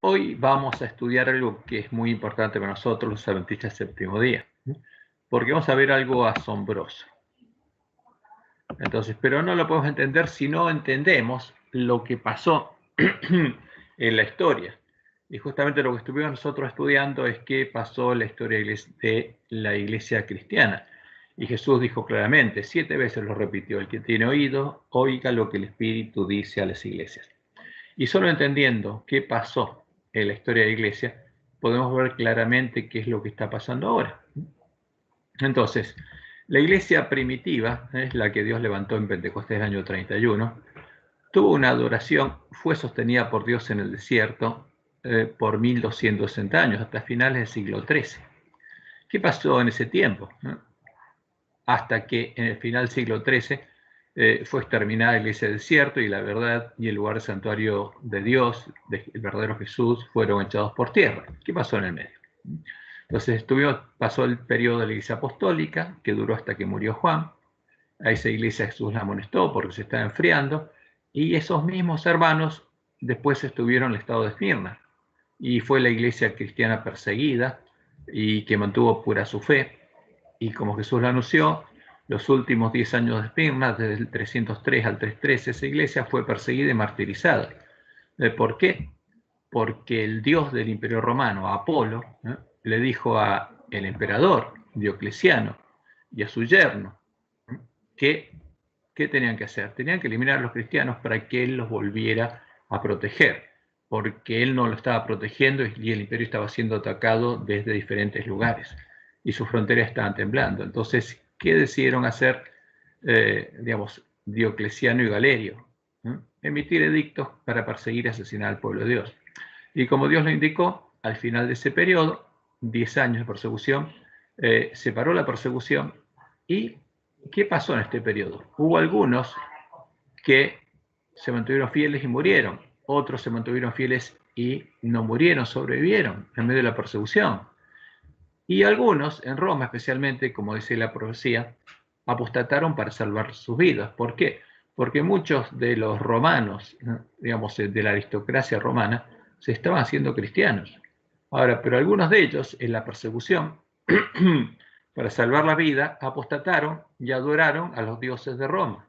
Hoy vamos a estudiar algo que es muy importante para nosotros, los adventistas del séptimo día, porque vamos a ver algo asombroso. Entonces, pero no lo podemos entender si no entendemos lo que pasó en la historia. Y justamente lo que estuvimos nosotros estudiando es qué pasó en la historia de la iglesia cristiana. Y Jesús dijo claramente, 7 veces lo repitió, el que tiene oído, oiga lo que el Espíritu dice a las iglesias. Y solo entendiendo qué pasó en la historia de la iglesia, podemos ver claramente qué es lo que está pasando ahora. Entonces, la iglesia primitiva, es la que Dios levantó en Pentecostés del año 31, tuvo una adoración, fue sostenida por Dios en el desierto por 1260 años, hasta finales del siglo XIII. ¿Qué pasó en ese tiempo? Hasta que en el final del siglo XIII fue exterminada la iglesia del desierto y la verdad y el lugar santuario de Dios, del verdadero Jesús, fueron echados por tierra. ¿Qué pasó en el medio? Entonces pasó el periodo de la iglesia apostólica, que duró hasta que murió Juan. A esa iglesia Jesús la amonestó porque se estaba enfriando, y esos mismos hermanos después estuvieron en el estado de Esmirna, y fue la iglesia cristiana perseguida y que mantuvo pura su fe, y como Jesús lo anunció, los últimos 10 años de Esmirna, desde el 303 al 313, esa iglesia fue perseguida y martirizada. ¿Por qué? Porque el dios del imperio romano, Apolo, le dijo al emperador Diocleciano y a su yerno que ¿qué tenían que hacer? Tenían que eliminar a los cristianos para que él los volviera a proteger, porque él no lo estaba protegiendo y el imperio estaba siendo atacado desde diferentes lugares y sus fronteras estaban temblando. Entonces, ¿qué decidieron hacer, Diocleciano y Galerio? Emitir edictos para perseguir y asesinar al pueblo de Dios. Y como Dios lo indicó, al final de ese periodo, 10 años de persecución, se paró la persecución. ¿Y qué pasó en este periodo? Hubo algunos que se mantuvieron fieles y murieron, otros se mantuvieron fieles y no murieron, sobrevivieron en medio de la persecución. Y algunos, en Roma especialmente, como dice la profecía, apostataron para salvar sus vidas. ¿Por qué? Porque muchos de los romanos, digamos, de la aristocracia romana, se estaban haciendo cristianos. Ahora, pero algunos de ellos, en la persecución, para salvar la vida, apostataron y adoraron a los dioses de Roma,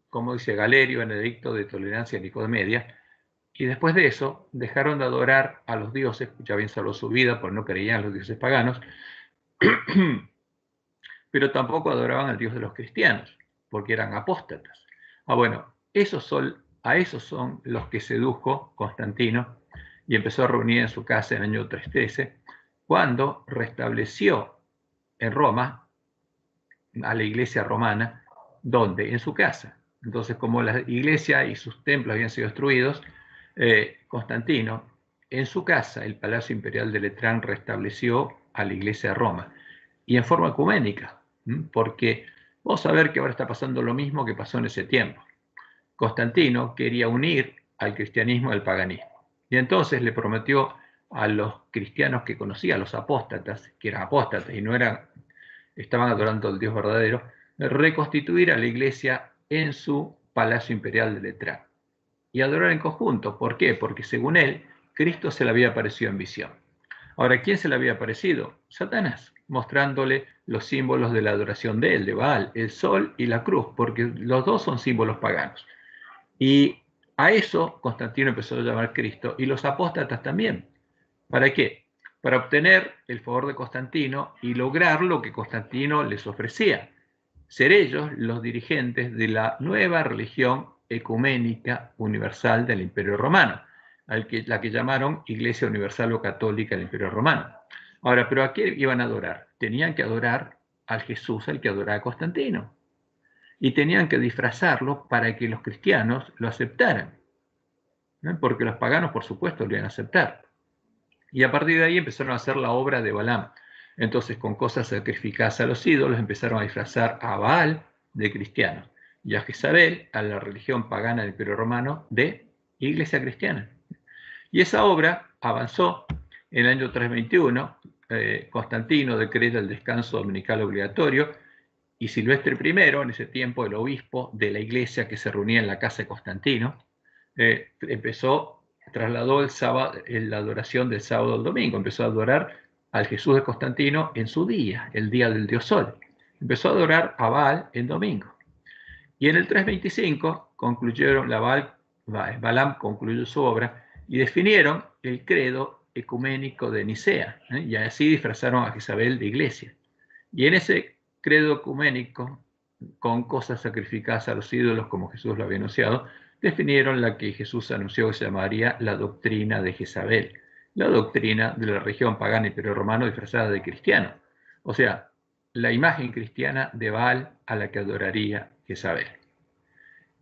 como dice Galerio en el Edicto de Tolerancia Nicomedia, y después de eso dejaron de adorar a los dioses, ya bien salvó su vida, porque no creían en los dioses paganos, pero tampoco adoraban al Dios de los cristianos, porque eran apóstatas. Bueno, a esos son los que sedujo Constantino y empezó a reunir en su casa en el año 313, cuando restableció en Roma a la iglesia romana, donde en su casa. Entonces, como la iglesia y sus templos habían sido destruidos, Constantino, en su casa, el Palacio Imperial de Letrán, restableció a la iglesia de Roma, y en forma ecuménica, porque vamos a ver que ahora está pasando lo mismo que pasó en ese tiempo. Constantino quería unir al cristianismo y al paganismo, y entonces le prometió a los cristianos que conocía, a los apóstatas, que eran apóstatas y no estaban adorando al Dios verdadero, reconstituir a la iglesia en su palacio imperial de Letrán y adorar en conjunto. ¿Por qué? Porque según él, Cristo se le había aparecido en visión. Ahora, ¿quién se le había aparecido? Satanás, mostrándole los símbolos de la adoración de él, de Baal, el sol y la cruz, porque los dos son símbolos paganos. Y a eso Constantino empezó a llamar Cristo, y los apóstatas también. ¿Para qué? Para obtener el favor de Constantino y lograr lo que Constantino les ofrecía, ser ellos los dirigentes de la nueva religión ecuménica universal del Imperio Romano, la que llamaron Iglesia Universal o Católica del Imperio Romano. Ahora, ¿pero a qué iban a adorar? Tenían que adorar al Jesús al que adoraba Constantino, y tenían que disfrazarlo para que los cristianos lo aceptaran, ¿no? Porque los paganos, por supuesto, lo iban a aceptar. Y a partir de ahí empezaron a hacer la obra de Balaam. Entonces, con cosas sacrificadas a los ídolos, empezaron a disfrazar a Baal de cristiano y a Jezabel, a la religión pagana del Imperio Romano, de iglesia cristiana. Y esa obra avanzó. En el año 321, Constantino decreta el descanso dominical obligatorio, y Silvestre I, en ese tiempo el obispo de la iglesia que se reunía en la casa de Constantino, empezó trasladó la adoración del sábado al domingo, empezó a adorar al Jesús de Constantino en su día, el día del dios Sol. Empezó a adorar a Baal en domingo. Y en el 325 Balaam concluyó su obra y definieron el credo ecuménico de Nicea, y así disfrazaron a Jezabel de iglesia. Y en ese credo ecuménico, con cosas sacrificadas a los ídolos, como Jesús lo había anunciado, definieron la que Jesús anunció que se llamaría la doctrina de Jezabel, la doctrina de la religión pagana imperio romano disfrazada de cristiano. O sea, la imagen cristiana de Baal a la que adoraría Jezabel.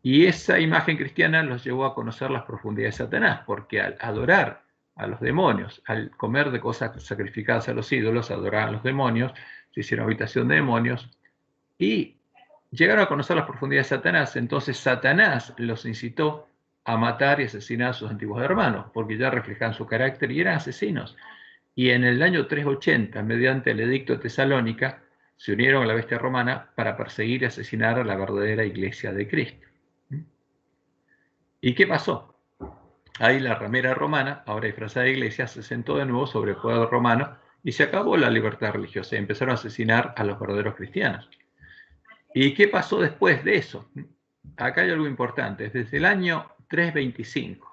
Y esa imagen cristiana los llevó a conocer las profundidades de Satanás, porque al adorar a los demonios, al comer de cosas sacrificadas a los ídolos, adoraban a los demonios, se hicieron habitación de demonios y llegaron a conocer las profundidades de Satanás. Entonces Satanás los incitó a matar y asesinar a sus antiguos hermanos, porque ya reflejaban su carácter y eran asesinos. Y en el año 380, mediante el edicto de Tesalónica, se unieron a la bestia romana para perseguir y asesinar a la verdadera iglesia de Cristo. ¿Y qué pasó? Ahí la ramera romana, ahora disfrazada de iglesia, se sentó de nuevo sobre el poder romano y se acabó la libertad religiosa y empezaron a asesinar a los verdaderos cristianos. ¿Y qué pasó después de eso? Acá hay algo importante. Desde el año 325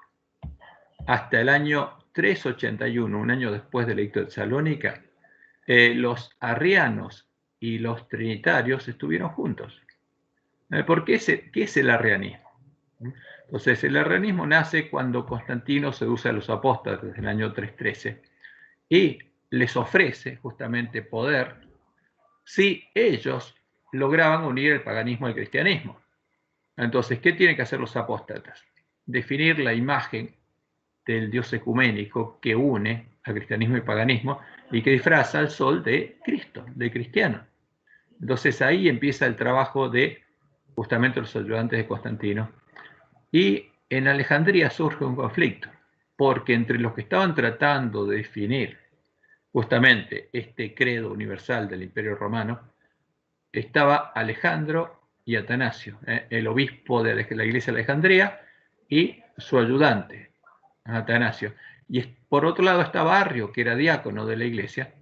hasta el año 381, un año después del edicto de Tesalónica, los arrianos y los trinitarios estuvieron juntos. ¿Por qué es el arrianismo? Entonces, el arrianismo nace cuando Constantino seduce a los apóstoles desde el año 313 y les ofrece justamente poder si ellos lograban unir el paganismo al cristianismo. Entonces, ¿qué tienen que hacer los apóstatas? Definir la imagen del Dios ecuménico que une al cristianismo y paganismo y que disfraza al sol de Cristo, de cristiano. Entonces ahí empieza el trabajo de justamente los ayudantes de Constantino. Y en Alejandría surge un conflicto, porque entre los que estaban tratando de definir justamente este credo universal del Imperio Romano, estaba Alejandro y Atanasio, el obispo de la iglesia de Alejandría y su ayudante, Atanasio. Y por otro lado estaba Arrio, que era diácono de la iglesia,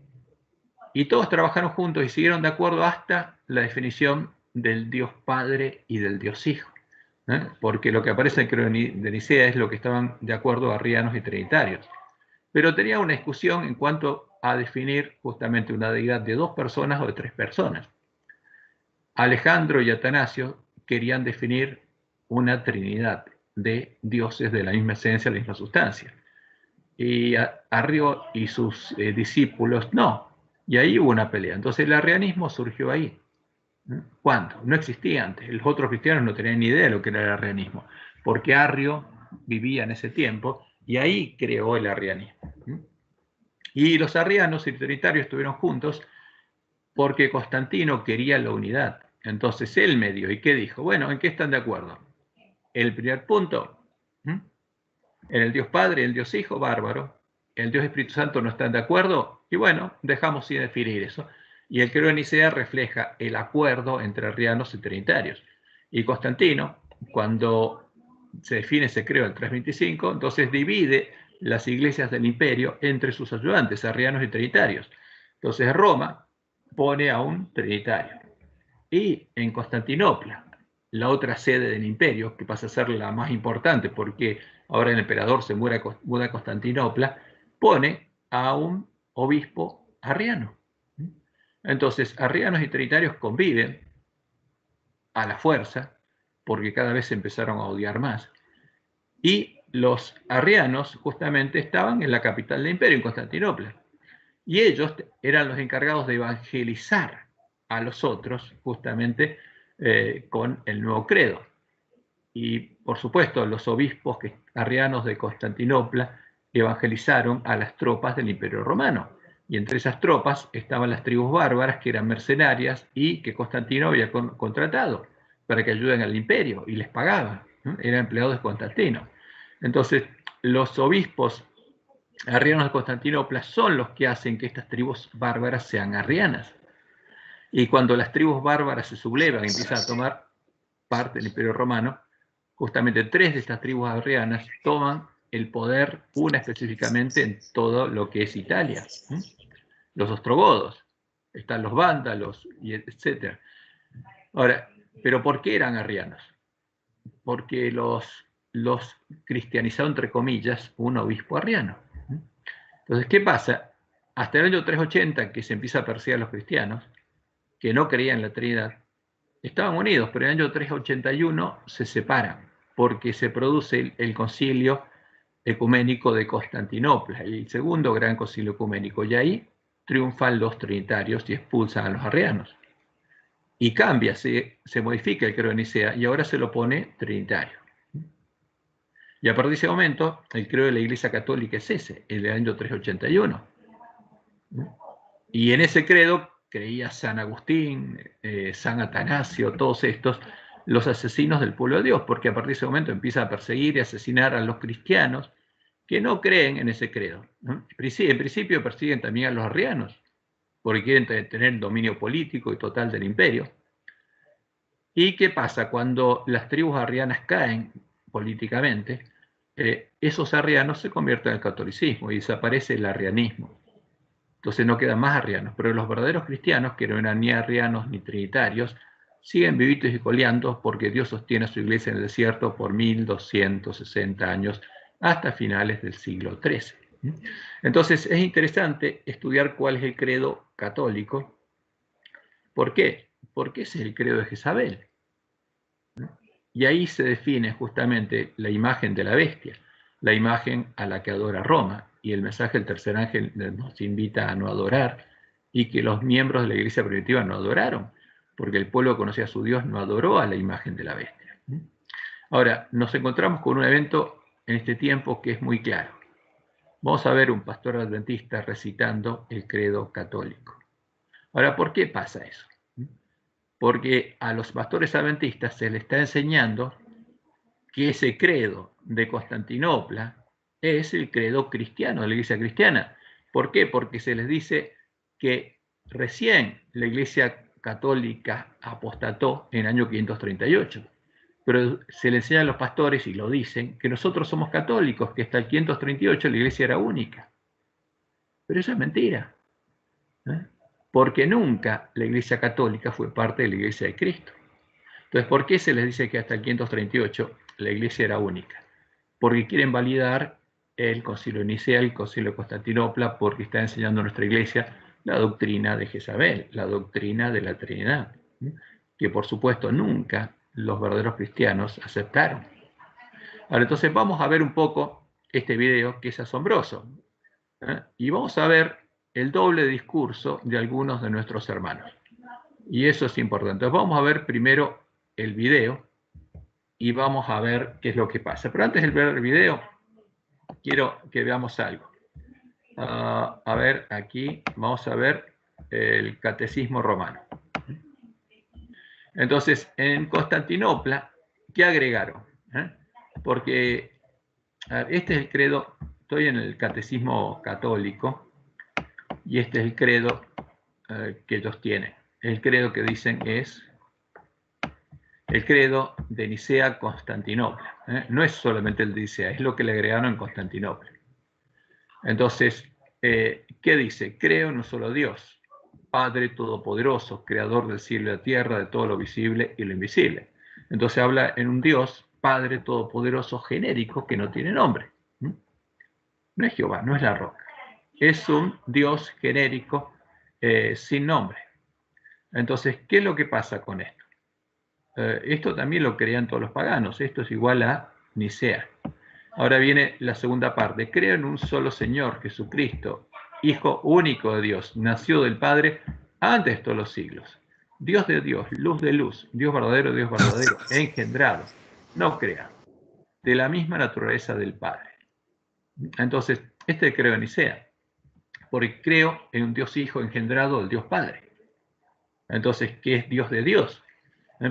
y todos trabajaron juntos y siguieron de acuerdo hasta la definición del Dios Padre y del Dios Hijo. Porque lo que aparece en el credo de Nicea es lo que estaban de acuerdo arrianos y trinitarios. Pero tenía una discusión en cuanto a definir justamente una deidad de 2 personas o de 3 personas. Alejandro y Atanasio querían definir una trinidad de dioses de la misma esencia, de la misma sustancia. Y Arrio y sus discípulos no. Y ahí hubo una pelea. Entonces el arrianismo surgió ahí. ¿Cuándo? No existía antes. Los otros cristianos no tenían ni idea de lo que era el arrianismo, porque Arrio vivía en ese tiempo y ahí creó el arrianismo. Y los arrianos y trinitarios estuvieron juntos porque Constantino quería la unidad. Entonces él medió. ¿Y qué dijo? Bueno, ¿en qué están de acuerdo? El primer punto, en el Dios Padre, el Dios Hijo, bárbaro. El Dios Espíritu Santo no están de acuerdo. Y bueno, dejamos sin definir eso. Y el credo de Nicea refleja el acuerdo entre arrianos y trinitarios. Y Constantino, cuando se define ese credo en 325, entonces divide las iglesias del imperio entre sus ayudantes, arrianos y trinitarios. Entonces Roma pone a un trinitario. Y en Constantinopla, la otra sede del imperio, que pasa a ser la más importante porque ahora el emperador se muda a Constantinopla, pone a un obispo arriano. Entonces, arrianos y trinitarios conviven a la fuerza, porque cada vez se empezaron a odiar más. Y los arrianos justamente estaban en la capital del imperio, en Constantinopla. Y ellos eran los encargados de evangelizar a los otros justamente con el nuevo credo. Y por supuesto los obispos arrianos de Constantinopla evangelizaron a las tropas del Imperio Romano. Y entre esas tropas estaban las tribus bárbaras que eran mercenarias y que Constantino había contratado para que ayuden al imperio y les pagaba, ¿no? Eran empleados de Constantino. Entonces los obispos arrianos de Constantinopla son los que hacen que estas tribus bárbaras sean arrianas. Y cuando las tribus bárbaras se sublevan y empiezan a tomar parte del Imperio Romano, justamente 3 de estas tribus arrianas toman el poder, una específicamente en todo lo que es Italia. Los ostrogodos, están los vándalos, y etc. Ahora, ¿pero por qué eran arrianos? Porque los cristianizó, entre comillas, un obispo arriano. Entonces, ¿qué pasa? Hasta el año 380, que se empieza a perseguir a los cristianos, que no creían en la Trinidad, estaban unidos, pero en el año 381 se separan, porque se produce el concilio ecuménico de Constantinopla, el segundo gran concilio ecuménico, y ahí triunfan los trinitarios y expulsan a los arrianos. Y cambia, se modifica el credo de Nicea y ahora se lo pone trinitario. Y a partir de ese momento, el credo de la Iglesia Católica es ese, el del año 381. Y en ese credo creía San Agustín, San Atanasio, todos estos, los asesinos del pueblo de Dios, porque a partir de ese momento empieza a perseguir y asesinar a los cristianos que no creen en ese credo. En principio persiguen también a los arrianos, porque quieren tener dominio político y total del imperio. ¿Y qué pasa? Cuando las tribus arrianas caen políticamente, esos arrianos se convierten al catolicismo y desaparece el arrianismo. Entonces no quedan más arrianos, pero los verdaderos cristianos, que no eran ni arrianos ni trinitarios, siguen vivitos y coleando porque Dios sostiene a su iglesia en el desierto por 1260 años, hasta finales del siglo XIII. Entonces es interesante estudiar cuál es el credo católico. ¿Por qué? Porque ese es el credo de Jezabel. Y ahí se define justamente la imagen de la bestia, la imagen a la que adora Roma, y el mensaje del tercer ángel nos invita a no adorar, y que los miembros de la iglesia primitiva no adoraron, porque el pueblo que conocía a su Dios no adoró a la imagen de la bestia. Ahora, nos encontramos con un evento en este tiempo que es muy claro. Vamos a ver un pastor adventista recitando el credo católico. Ahora, ¿por qué pasa eso? Porque a los pastores adventistas se les está enseñando que ese credo de Constantinopla es el credo cristiano, de la iglesia cristiana. ¿Por qué? Porque se les dice que recién la iglesia católica apostató en el año 538, pero se le enseña a los pastores, y lo dicen, que nosotros somos católicos, que hasta el 538 la iglesia era única. Pero eso es mentira, porque nunca la iglesia católica fue parte de la iglesia de Cristo. Entonces, ¿por qué se les dice que hasta el 538 la iglesia era única? Porque quieren validar el concilio de Nicea, el concilio de Constantinopla, porque está enseñando a nuestra iglesia la doctrina de Jezabel, la doctrina de la Trinidad, que por supuesto nunca los verdaderos cristianos aceptaron. Ahora, entonces vamos a ver un poco este video que es asombroso, y vamos a ver el doble discurso de algunos de nuestros hermanos. Y eso es importante. Entonces vamos a ver primero el video y vamos a ver qué es lo que pasa. Pero antes de ver el video, quiero que veamos algo. A ver, aquí vamos a ver el catecismo romano. Entonces, en Constantinopla, ¿qué agregaron? Porque este es el credo, estoy en el catecismo católico, y este es el credo que ellos tienen. El credo que dicen es el credo de Nicea-Constantinopla. No es solamente el de Nicea, es lo que le agregaron en Constantinopla. Entonces, ¿qué dice? Creo en un solo Dios, Padre Todopoderoso, Creador del cielo y la tierra, de todo lo visible y lo invisible. Entonces habla en un Dios, Padre Todopoderoso genérico, que no tiene nombre. No es Jehová, no es la roca. Es un Dios genérico sin nombre. Entonces, ¿qué es lo que pasa con esto? Esto también lo creían todos los paganos. Esto es igual a Nicea. Ahora viene la segunda parte. Creo en un solo Señor, Jesucristo, Hijo único de Dios, nació del Padre antes de todos los siglos. Dios de Dios, luz de luz, Dios verdadero, engendrado, no creado, de la misma naturaleza del Padre. Entonces, este creo en Nicea, porque creo en un Dios Hijo engendrado del Dios Padre. Entonces, ¿qué es Dios de Dios?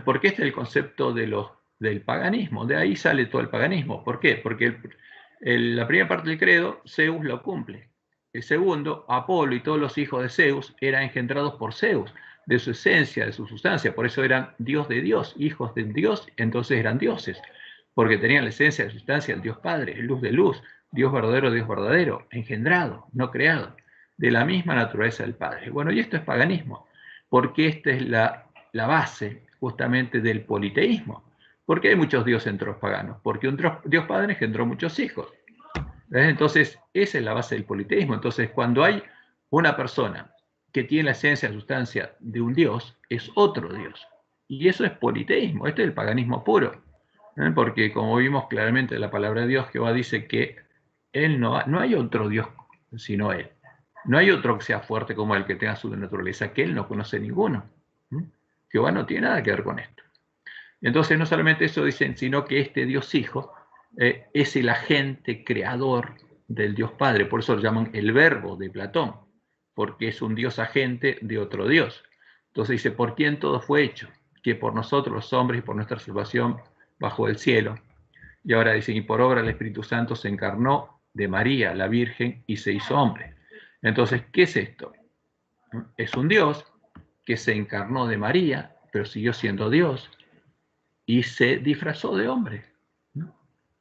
Porque este es el concepto del paganismo, de ahí sale todo el paganismo. ¿Por qué? Porque la primera parte del credo, Zeus lo cumple. El segundo, Apolo y todos los hijos de Zeus eran engendrados por Zeus, de su esencia, de su sustancia, por eso eran Dios de Dios, hijos de Dios, entonces eran dioses. porque tenían la esencia de sustancia del Dios Padre, luz de luz, Dios verdadero, engendrado, no creado, de la misma naturaleza del Padre. Bueno, y esto es paganismo, porque esta es la base justamente del politeísmo. ¿Por qué hay muchos dioses entre los paganos? Porque un Dios Padre engendró muchos hijos. Entonces, esa es la base del politeísmo. Entonces, cuando hay una persona que tiene la esencia, la sustancia de un Dios, es otro Dios. Y eso es politeísmo, este es el paganismo puro. Porque como vimos claramente en la palabra de Dios, Jehová dice que él no hay otro Dios sino Él. No hay otro que sea fuerte como Él, que tenga su naturaleza, que Él no conoce ninguno. Jehová no tiene nada que ver con esto. Entonces, no solamente eso dicen, sino que este Dios Hijo es el agente creador del Dios Padre. Por eso lo llaman el verbo de Platón, porque es un Dios agente de otro Dios. Entonces dice, ¿por quién todo fue hecho? Que por nosotros los hombres y por nuestra salvación bajo el cielo. Y ahora dicen, y por obra del Espíritu Santo se encarnó de María, la Virgen, y se hizo hombre. Entonces, ¿qué es esto? Es un Dios que se encarnó de María, pero siguió siendo Dios, y se disfrazó de hombre.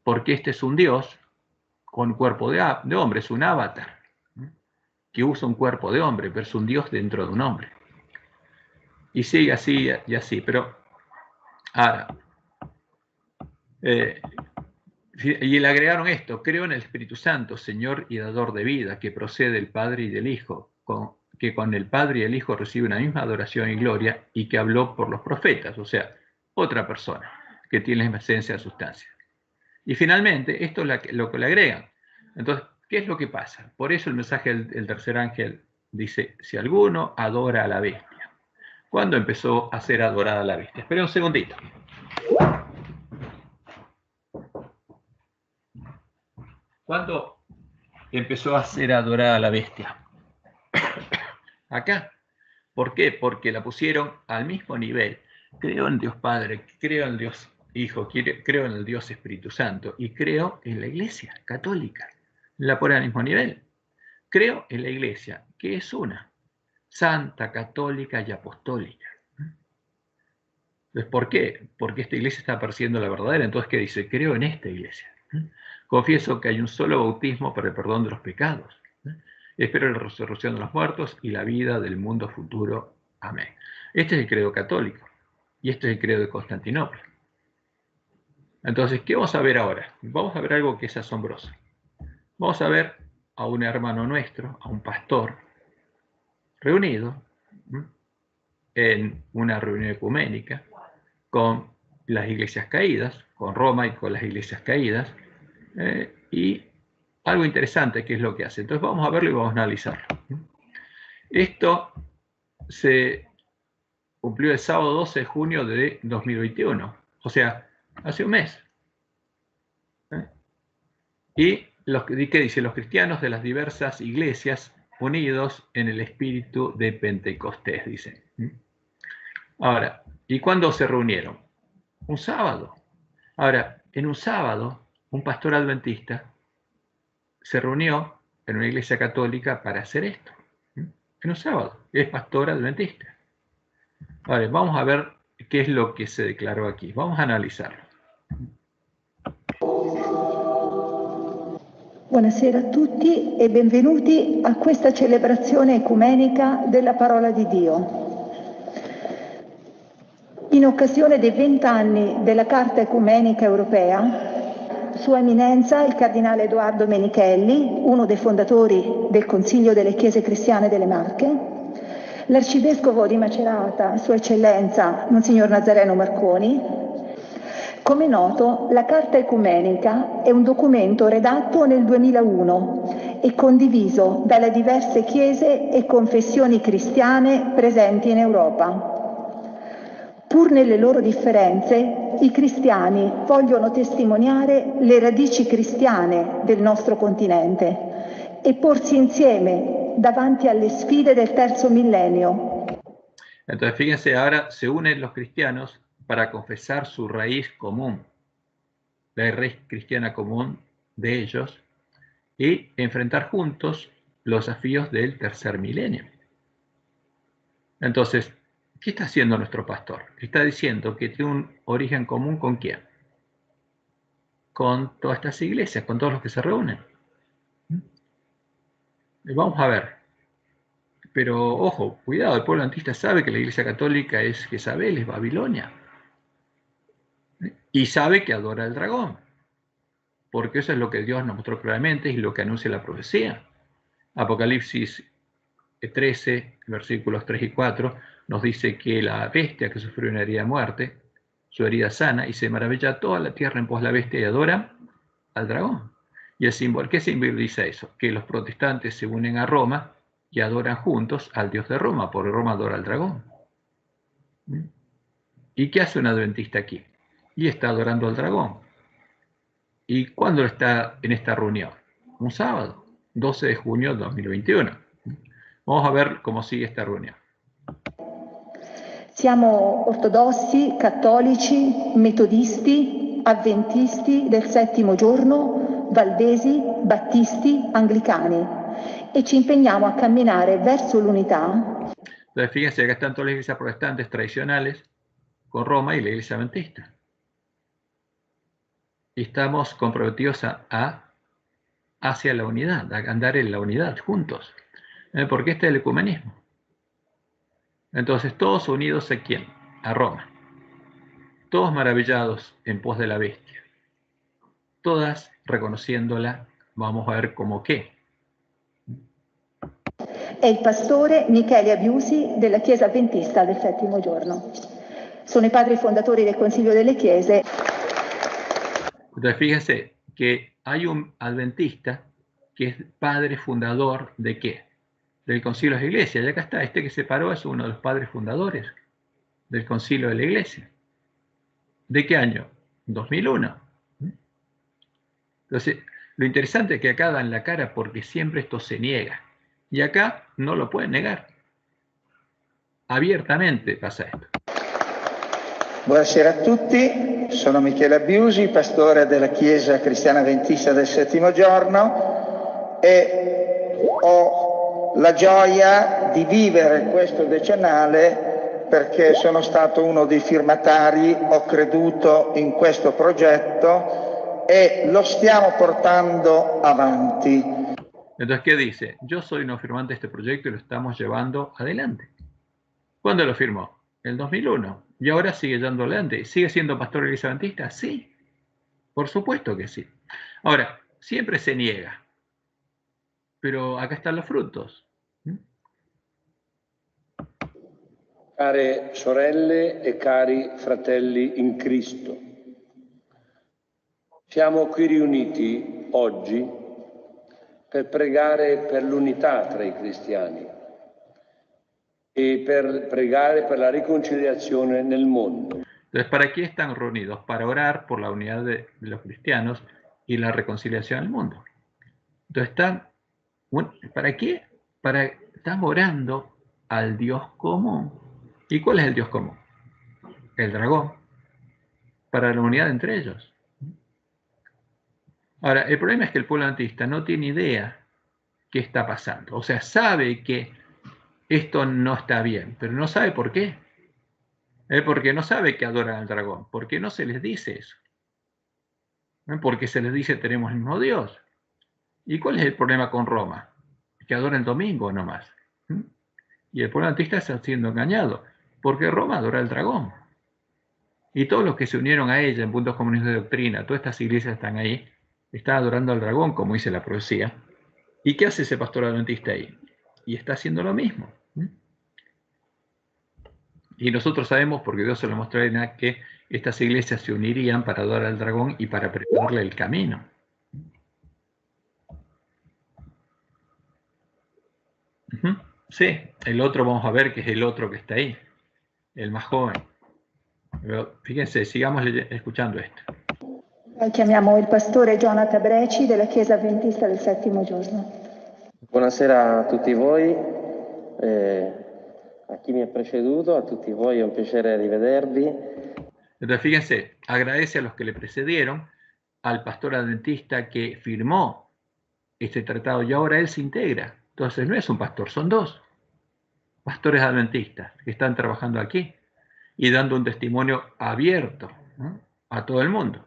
Porque este es un Dios con cuerpo de hombre, es un avatar, que usa un cuerpo de hombre, pero es un Dios dentro de un hombre. Y sigue así y así, pero ahora, y le agregaron esto, creo en el Espíritu Santo, Señor y dador de vida, que procede del Padre y del Hijo, que con el Padre y el Hijo recibe una misma adoración y gloria, y que habló por los profetas, o sea, otra persona que tiene la misma esencia de sustancia. Y finalmente, esto es lo que le agregan. Entonces, ¿qué es lo que pasa? Por eso el mensaje del tercer ángel dice, si alguno adora a la bestia. ¿Cuándo empezó a ser adorada la bestia? Espera un segundito. ¿Cuándo empezó a ser adorada la bestia? Acá. ¿Por qué? Porque la pusieron al mismo nivel. Creo en Dios Padre, creo en Dios Hijo, creo en el Dios Espíritu Santo y creo en la Iglesia Católica. La ponen al mismo nivel. Creo en la Iglesia, que es una, santa, católica y apostólica. Entonces, ¿por qué? Porque esta iglesia está persiguiendo la verdadera. Entonces, ¿qué dice? Creo en esta iglesia. Confieso que hay un solo bautismo para el perdón de los pecados. Espero la resurrección de los muertos y la vida del mundo futuro. Amén. Este es el credo católico y este es el credo de Constantinopla. Entonces, ¿qué vamos a ver ahora? Vamos a ver algo que es asombroso. Vamos a ver a un hermano nuestro, a un pastor, reunido en una reunión ecuménica con las iglesias caídas, con Roma y con las iglesias caídas, y algo interesante que es lo que hace. Entonces vamos a verlo y vamos a analizarlo. Esto se cumplió el sábado 12 de junio de 2021, o sea, hace un mes. Y ¿qué dice? Los cristianos de las diversas iglesias unidos en el espíritu de Pentecostés, dice. Ahora, ¿y cuándo se reunieron? Un sábado. Ahora, en un sábado, un pastor adventista se reunió en una iglesia católica para hacer esto. En un sábado. Es pastor adventista. Ahora, vamos a ver qué es lo que se declaró aquí. Vamos a analizarlo. Buonasera a tutti e benvenuti a questa celebrazione ecumenica della parola di Dio. In occasione dei 20 anni della Carta Ecumenica Europea, Sua Eminenza, il Cardinale Edoardo Menichelli, uno dei fondatori del Consiglio delle Chiese Cristiane delle Marche, l'Arcivescovo di Macerata, Sua Eccellenza Monsignor Nazareno Marconi. Come noto, la Carta Ecumenica è un documento redatto nel 2001 e condiviso dalle diverse chiese e confessioni cristiane presenti in Europa. Pur nelle loro differenze, i cristiani vogliono testimoniare le radici cristiane del nostro continente e porsi insieme davanti alle sfide del terzo millennio. Entonces, fíjense, ahora se unen los cristianos para confesar su raíz común, la raíz cristiana común de ellos, y enfrentar juntos los desafíos del tercer milenio. Entonces, ¿qué está haciendo nuestro pastor? Está diciendo que tiene un origen común ¿con quién? con todas estas iglesias, con todos los que se reúnen. Y vamos a ver. Pero ojo, cuidado, el pueblo antista sabe que la iglesia católica es Jezabel, es Babilonia. Y sabe que adora al dragón. Porque eso es lo que Dios nos mostró claramente y lo que anuncia la profecía. Apocalipsis 13, versículos 3 y 4, nos dice que la bestia que sufrió una herida de muerte, su herida sana, y se maravilla toda la tierra en pos de la bestia y adora al dragón. Y el símbolo, ¿qué simboliza eso? Que los protestantes se unen a Roma y adoran juntos al Dios de Roma, porque Roma adora al dragón. ¿Y qué hace un adventista aquí? Y está adorando al dragón. ¿Y cuándo está en esta reunión? Un sábado, 12 de junio de 2021. Vamos a ver cómo sigue esta reunión. Siamo ortodossi, cattolici, metodisti, avventisti del settimo giorno, valdesi, battisti, anglicani e ci impegniamo a camminare verso l'unità. Entonces, fíjense, acá están todas las iglesias protestantes tradicionales con Roma y la iglesia adventista. Y estamos comprometidos hacia la unidad, a andar en la unidad juntos. Porque este es el ecumenismo. Entonces, todos unidos a quién? A Roma. Todos maravillados en pos de la bestia. Todas reconociéndola, vamos a ver como qué. È il pastore Michele Abiusi della Chiesa Adventista del Settimo Giorno. Sono i padri fondatori del Consiglio delle Chiese. Entonces, fíjense que hay un adventista que es padre fundador de qué? Del Concilio de la Iglesia. Y acá está, este que se paró es uno de los padres fundadores del Concilio de la Iglesia. ¿De qué año? 2001. Entonces, lo interesante es que acá dan la cara porque siempre esto se niega. Y acá no lo pueden negar. Abiertamente pasa esto. Buonasera a tutti, sono Michele Abiusi, pastore della Chiesa Cristiana Adventista del Settimo Giorno e ho la gioia di vivere questo decennale perché sono stato uno dei firmatari, ho creduto in questo progetto e lo stiamo portando avanti. Entonces, ¿qué dice? Yo soy uno firmante de este proyecto y lo estamos llevando adelante. ¿Cuándo lo firmó? El 2001. Y ahora sigue llevando adelante. ¿Sigue siendo pastor de la Iglesia Adventista? Sí. Por supuesto que sí. Ahora, siempre se niega. Pero acá están los frutos. Care sorelle e cari fratelli in Cristo, siamo qui riuniti oggi per pregare per l'unità tra i cristiani e per pregare per la riconciliazione nel mondo. Entonces, ¿para qué están reunidos? Para orar por la unidad de los cristianos y la reconciliación del mundo. Entonces, ¿para qué? Están orando al Dios común. ¿Y cuál es el Dios común? El dragón. Para la unidad entre ellos. Ahora, el problema es que el pueblo adventista no tiene idea qué está pasando. O sea, sabe que esto no está bien, pero no sabe por qué. Porque no sabe que adoran al dragón. Porque no se les dice eso. Porque se les dice tenemos el mismo Dios. ¿Y cuál es el problema con Roma? Que adora el domingo nomás. Y el pueblo adventista está siendo engañado. Porque Roma adora al dragón. Y todos los que se unieron a ella en puntos comunes de doctrina, todas estas iglesias están ahí, están adorando al dragón, como dice la profecía. ¿Y qué hace ese pastor adventista ahí? Y está haciendo lo mismo. Y nosotros sabemos, porque Dios se lo mostró en que estas iglesias se unirían para adorar al dragón y para prepararle el camino. Sí, el otro vamos a ver que es el otro que está ahí, el más joven. Pero fíjense, sigamos escuchando esto. Chiamiamo il pastore Jonathan Breci della Chiesa Adventista del Settimo Giorno. Buonasera a tutti voi, a chi mi ha preceduto, a tutti voi è un piacere rivedervi. Entonces fíjense, agradece a los que le precedieron, al pastor adventista que firmó este tratado y ahora él se integra. Entonces no es un pastor, son dos pastores adventistas que están trabajando aquí y dando un testimonio abierto, ¿no?, a todo el mundo.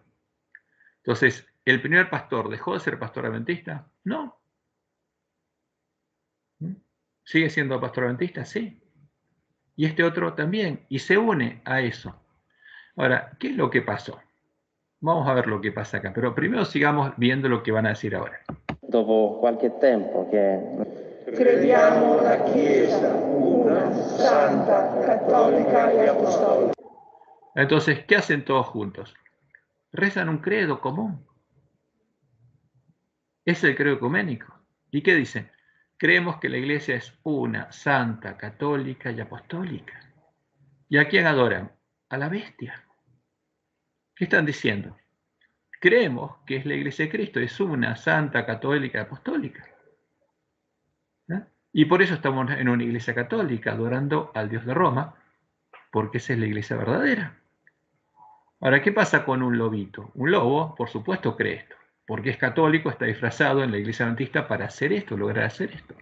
Entonces, ¿el primer pastor dejó de ser pastor adventista? No. ¿Sigue siendo pastor adventista? Sí. Y este otro también, y se une a eso. Ahora, ¿qué es lo que pasó? Vamos a ver lo que pasa acá, pero primero sigamos viendo lo que van a decir ahora. Dopo qualche tempo che... Crediamo la Chiesa, una, santa, cattolica e apostolica. Entonces, ¿qué hacen todos juntos? Rezan un credo común. Es el credo ecuménico. ¿Y qué dicen? Creemos que la Iglesia es una, santa, católica y apostólica. ¿Y a quién adoran? A la bestia. ¿Qué están diciendo? Creemos que es la Iglesia de Cristo, es una, santa, católica y apostólica. Y por eso estamos en una iglesia católica, adorando al Dios de Roma, porque esa es la iglesia verdadera. Ahora, ¿qué pasa con un lobito? Un lobo, por supuesto, cree esto, porque es católico, está disfrazado en la iglesia adventista para hacer esto, lograr hacer esto.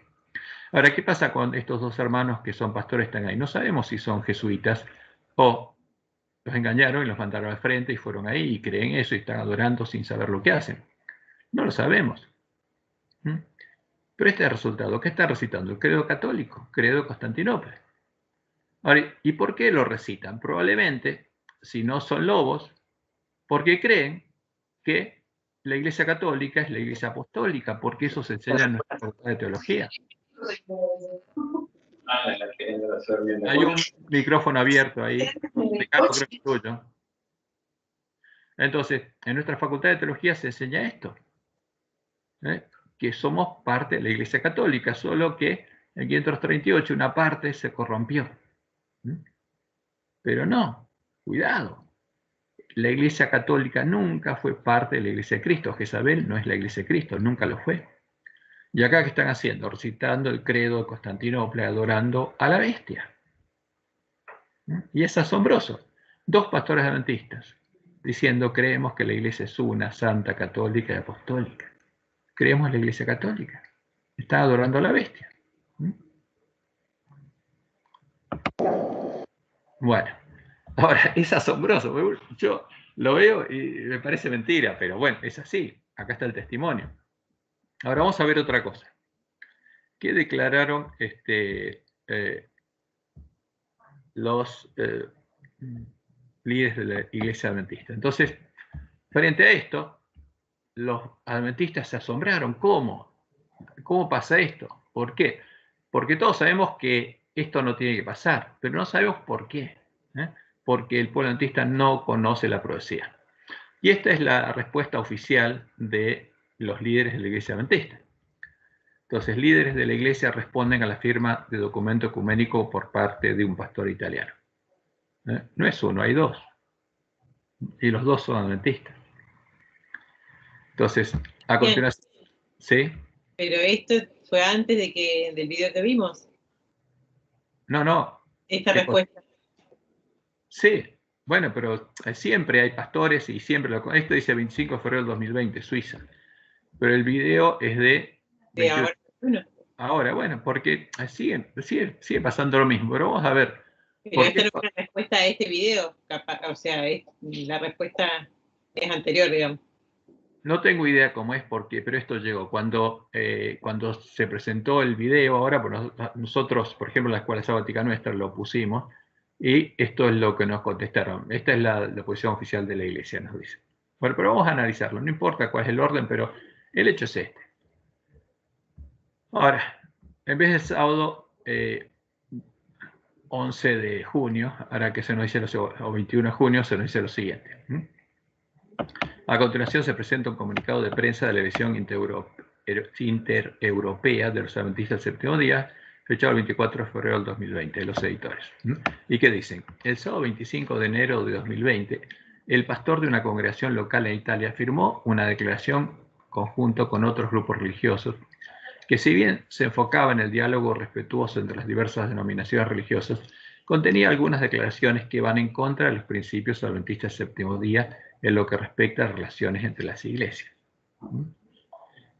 Ahora, ¿qué pasa con estos dos hermanos que son pastores, están ahí? No sabemos si son jesuitas o los engañaron y los mandaron al frente y fueron ahí y creen eso y están adorando sin saber lo que hacen. No lo sabemos. Pero este es el resultado. ¿Qué está recitando? El credo católico, credo de Constantinopla. Ahora, ¿y por qué lo recitan? Probablemente, si no son lobos, porque creen que la Iglesia Católica es la Iglesia Apostólica, porque eso se enseña en nuestra facultad de teología. Hay un micrófono abierto ahí. Ricardo, creo que es tuyo. Entonces, en nuestra facultad de teología se enseña esto. Que somos parte de la Iglesia Católica, solo que en 538 una parte se corrompió. Pero no, cuidado. La Iglesia Católica nunca fue parte de la Iglesia de Cristo. Jezabel no es la Iglesia de Cristo, nunca lo fue. Y acá, ¿qué están haciendo? Recitando el credo de Constantinopla, adorando a la bestia. Y es asombroso. Dos pastores adventistas diciendo, creemos que la Iglesia es una, santa, católica y apostólica. Creemos en la Iglesia Católica. Está adorando a la bestia. Bueno, ahora es asombroso. Yo lo veo y me parece mentira, pero bueno, es así. Acá está el testimonio. Ahora vamos a ver otra cosa. ¿Qué declararon los líderes de la Iglesia Adventista? Entonces, frente a esto, los adventistas se asombraron. ¿Cómo? ¿Cómo pasa esto? ¿Por qué? Porque todos sabemos que esto no tiene que pasar, pero no sabemos por qué. Porque el pueblo adventista no conoce la profecía. Y esta es la respuesta oficial de los líderes de la Iglesia Adventista. Entonces, líderes de la Iglesia responden a la firma de documento ecuménico por parte de un pastor italiano. No es uno, hay dos. Y los dos son adventistas. Entonces, a continuación... ¿Sí? Pero esto fue antes del video que vimos. No. Esta respuesta. Sí, bueno, pero siempre hay pastores y siempre esto dice 25 de febrero del 2020, Suiza. Pero el video es de ahora, bueno, porque sigue pasando lo mismo, pero vamos a ver. Pero esta no es una respuesta a este video, o sea, la respuesta es anterior, digamos. No tengo idea cómo es, pero esto llegó. Cuando se presentó el video, ahora nosotros, por ejemplo, en la Escuela Sabática Nuestra lo pusimos, y esto es lo que nos contestaron. Esta es la posición oficial de la Iglesia, nos dice. Bueno, pero vamos a analizarlo. No importa cuál es el orden, pero el hecho es este. Ahora, en vez del sábado 11 de junio, ahora que se nos dice o 21 de junio, se nos dice lo siguiente. A continuación se presenta un comunicado de prensa de la visión intereuropea de los adventistas del séptimo día, fechado el 24 de febrero del 2020, de los editores. ¿Y qué dicen? El sábado 25 de enero de 2020, el pastor de una congregación local en Italia firmó una declaración conjunto con otros grupos religiosos que, si bien se enfocaba en el diálogo respetuoso entre las diversas denominaciones religiosas, contenía algunas declaraciones que van en contra de los principios adventistas del séptimo día en lo que respecta a relaciones entre las iglesias.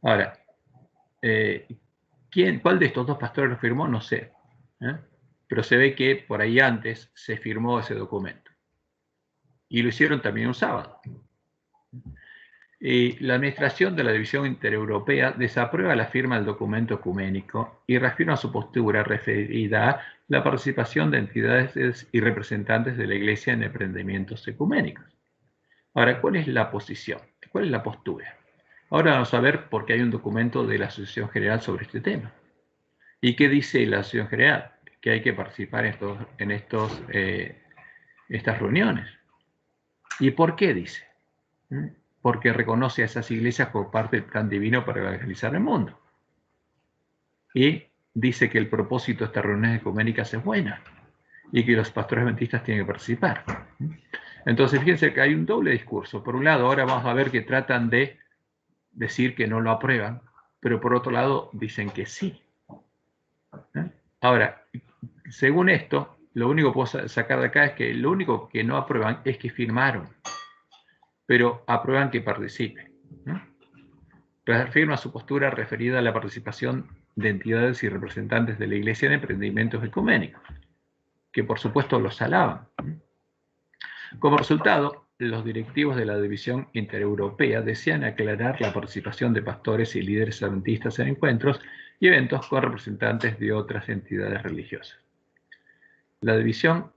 Ahora, ¿cuál de estos dos pastores lo firmó? No sé. Pero se ve que por ahí antes se firmó ese documento. Y lo hicieron también un sábado. Y la administración de la División Intereuropea desaprueba la firma del documento ecuménico y reafirma su postura referida a la participación de entidades y representantes de la Iglesia en emprendimientos ecuménicos. Ahora, ¿cuál es la posición? ¿Cuál es la postura? Ahora vamos a ver por qué hay un documento de la Asociación General sobre este tema. ¿Y qué dice la Asociación General? Que hay que participar en estas reuniones. ¿Y por qué dice? Porque reconoce a esas iglesias como parte del plan divino para evangelizar el mundo. Y dice que el propósito de estas reuniones ecuménicas es buena y que los pastores adventistas tienen que participar. Entonces, fíjense que hay un doble discurso. Por un lado, ahora vamos a ver que tratan de decir que no lo aprueban, pero por otro lado dicen que sí. Ahora, según esto, lo único que puedo sacar de acá es que lo único que no aprueban es que firmaron, pero aprueban que participen. Reafirma su postura referida a la participación de entidades y representantes de la Iglesia en emprendimientos ecuménicos, que por supuesto los alaban. Como resultado, los directivos de la División Intereuropea desean aclarar la participación de pastores y líderes adventistas en encuentros y eventos con representantes de otras entidades religiosas. La División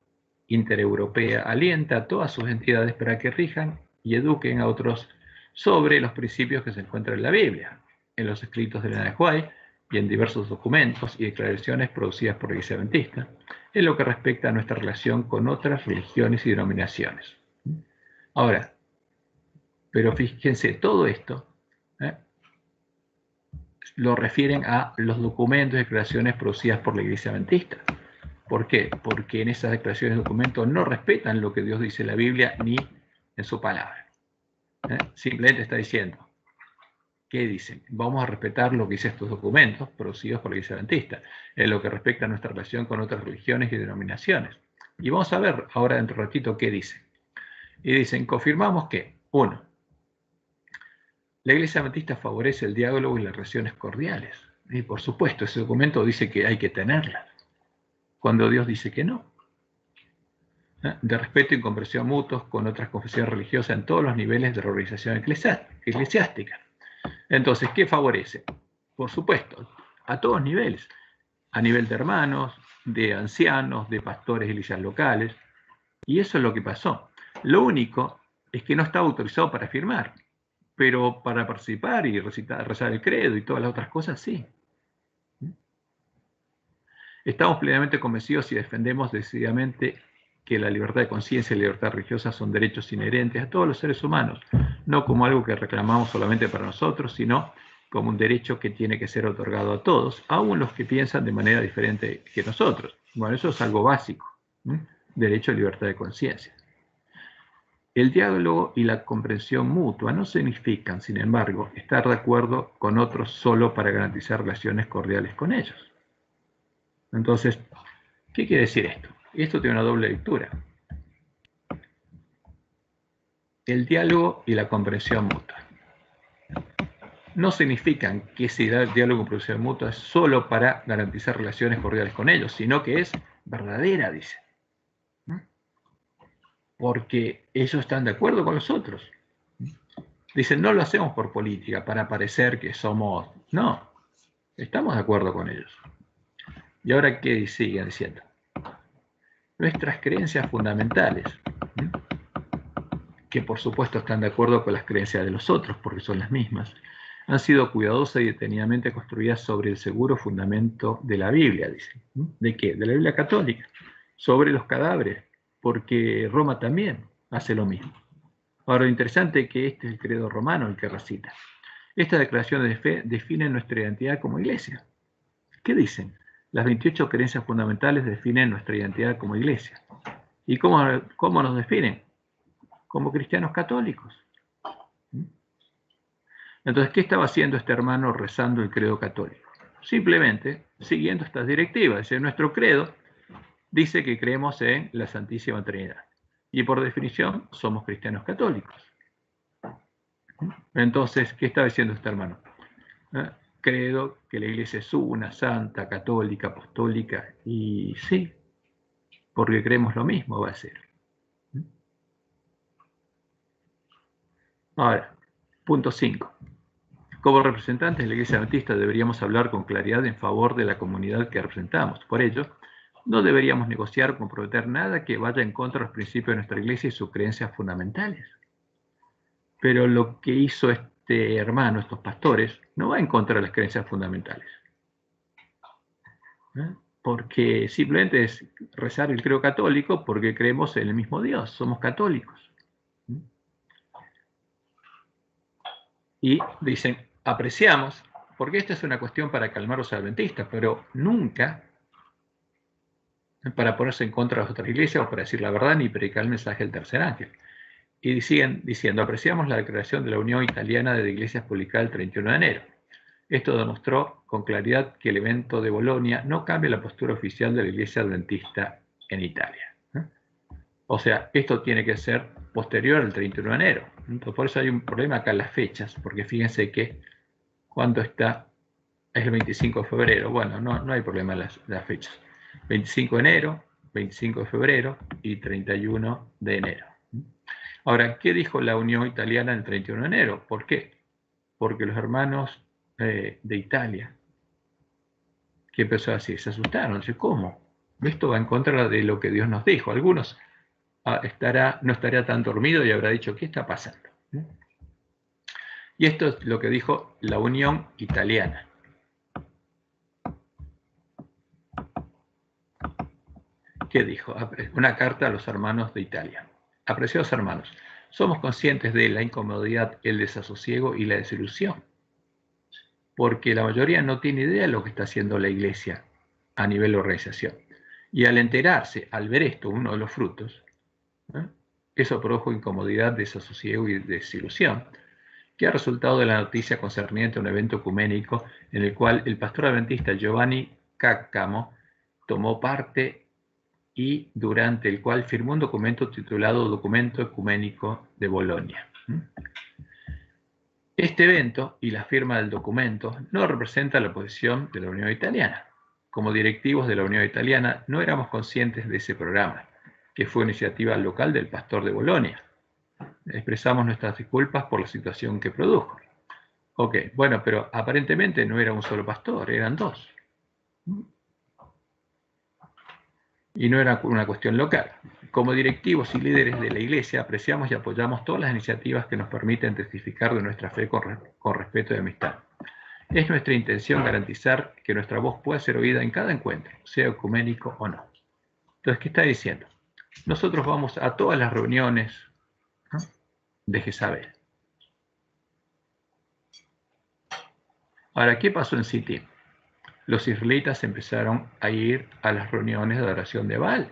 Intereuropea alienta a todas sus entidades para que rijan y eduquen a otros sobre los principios que se encuentran en la Biblia, en los escritos de Elena de White y en diversos documentos y declaraciones producidas por la Iglesia Adventista, en lo que respecta a nuestra relación con otras religiones y denominaciones. Ahora, pero fíjense, todo esto lo refieren a los documentos y declaraciones producidas por la Iglesia Adventista. ¿Por qué? Porque en esas declaraciones y documentos no respetan lo que Dios dice en la Biblia ni en su palabra. Simplemente está diciendo, ¿qué dicen? Vamos a respetar lo que dicen estos documentos producidos por la Iglesia Adventista, en lo que respecta a nuestra relación con otras religiones y denominaciones. Y vamos a ver ahora dentro de un ratito qué dicen. Y dicen, confirmamos que, 1, la Iglesia Adventista favorece el diálogo y las relaciones cordiales. Y por supuesto, ese documento dice que hay que tenerlas, cuando Dios dice que no. De respeto y comprensión mutuos con otras confesiones religiosas en todos los niveles de la organización eclesiástica. Entonces, ¿qué favorece? Por supuesto, a todos niveles. A nivel de hermanos, de ancianos, de pastores de iglesias locales. Y eso es lo que pasó. Lo único es que no estaba autorizado para firmar, pero para participar y rezar el credo y todas las otras cosas, sí. Estamos plenamente convencidos y defendemos decididamente que la libertad de conciencia y la libertad religiosa son derechos inherentes a todos los seres humanos, no como algo que reclamamos solamente para nosotros, sino como un derecho que tiene que ser otorgado a todos, aun los que piensan de manera diferente que nosotros. Bueno, eso es algo básico, derecho a libertad de conciencia. El diálogo y la comprensión mutua no significan, sin embargo, estar de acuerdo con otros solo para garantizar relaciones cordiales con ellos. Entonces, ¿qué quiere decir esto? Esto tiene una doble lectura. El diálogo y la comprensión mutua no significan que ese diálogo y comprensión mutua es solo para garantizar relaciones cordiales con ellos, sino que es verdadera, dice. Porque ellos están de acuerdo con nosotros. Dicen, no lo hacemos por política, para parecer que somos... No, estamos de acuerdo con ellos. ¿Y ahora qué siguen diciendo? Nuestras creencias fundamentales, que por supuesto están de acuerdo con las creencias de los otros, porque son las mismas, han sido cuidadosas y detenidamente construidas sobre el seguro fundamento de la Biblia, dicen. ¿De qué? De la Biblia católica. Sobre los cadáveres, porque Roma también hace lo mismo. Ahora, lo interesante es que este es el credo romano el que recita. Estas declaraciones de fe definen nuestra identidad como iglesia. ¿Qué dicen? Las 28 creencias fundamentales definen nuestra identidad como iglesia. ¿Y cómo nos definen? Como cristianos católicos. Entonces, ¿qué estaba haciendo este hermano rezando el credo católico? Simplemente siguiendo estas directivas. Es decir, nuestro credo dice que creemos en la Santísima Trinidad. Y por definición, somos cristianos católicos. Entonces, ¿qué estaba diciendo este hermano? Credo que la iglesia es una, santa, católica, apostólica, y sí, porque creemos lo mismo, va a ser. Ahora, Punto 5. Como representantes de la Iglesia Adventista deberíamos hablar con claridad en favor de la comunidad que representamos. Por ello, no deberíamos negociar o comprometer nada que vaya en contra de los principios de nuestra Iglesia y sus creencias fundamentales. Pero lo que hizo este hermano, estos pastores, no va en contra de las creencias fundamentales. Porque simplemente es rezar el credo católico porque creemos en el mismo Dios, somos católicos. Y dicen, apreciamos, porque esta es una cuestión para calmar a los adventistas, pero nunca para ponerse en contra de las otras iglesias o para decir la verdad ni predicar el mensaje del tercer ángel. Y siguen diciendo, apreciamos la declaración de la Unión Italiana de Iglesias publicada el 31 de enero. Esto demostró con claridad que el evento de Bolonia no cambia la postura oficial de la Iglesia Adventista en Italia. O sea, esto tiene que ser posterior al 31 de enero. Entonces, por eso hay un problema acá en las fechas, porque fíjense que cuando está, es el 25 de febrero. Bueno, no hay problema en las fechas. 25 de enero, 25 de febrero y 31 de enero. Ahora, ¿qué dijo la Unión Italiana el 31 de enero? ¿Por qué? Porque los hermanos de Italia, que empezó a decir, se asustaron. Dice, ¿cómo? Esto va en contra de lo que Dios nos dijo. Algunos no estaría tan dormido y habrá dicho, ¿qué está pasando? Y esto es lo que dijo la Unión Italiana. ¿Qué dijo? Una carta a los hermanos de Italia. Apreciados hermanos, somos conscientes de la incomodidad, el desasosiego y la desilusión, porque la mayoría no tiene idea de lo que está haciendo la Iglesia a nivel de organización. Y al enterarse, al ver esto, uno de los frutos, eso produjo incomodidad, desasosiego y desilusión, que ha resultado de la noticia concerniente a un evento ecuménico en el cual el pastor adventista Giovanni Caccamo tomó parte y durante el cual firmó un documento titulado Documento Ecuménico de Bolonia. Este evento y la firma del documento no representa la posición de la Unión Italiana. Como directivos de la Unión Italiana no éramos conscientes de ese programa, que fue iniciativa local del pastor de Bolonia. Expresamos nuestras disculpas por la situación que produjo. Ok, bueno, pero aparentemente no era un solo pastor, eran dos. Y no era una cuestión local. Como directivos y líderes de la Iglesia, apreciamos y apoyamos todas las iniciativas que nos permiten testificar de nuestra fe con respeto y amistad. Es nuestra intención garantizar que nuestra voz pueda ser oída en cada encuentro, sea ecuménico o no. Entonces, ¿qué está diciendo? Nosotros vamos a todas las reuniones de Jezabel. Ahora, ¿qué pasó en Sitín? Los israelitas empezaron a ir a las reuniones de adoración de Baal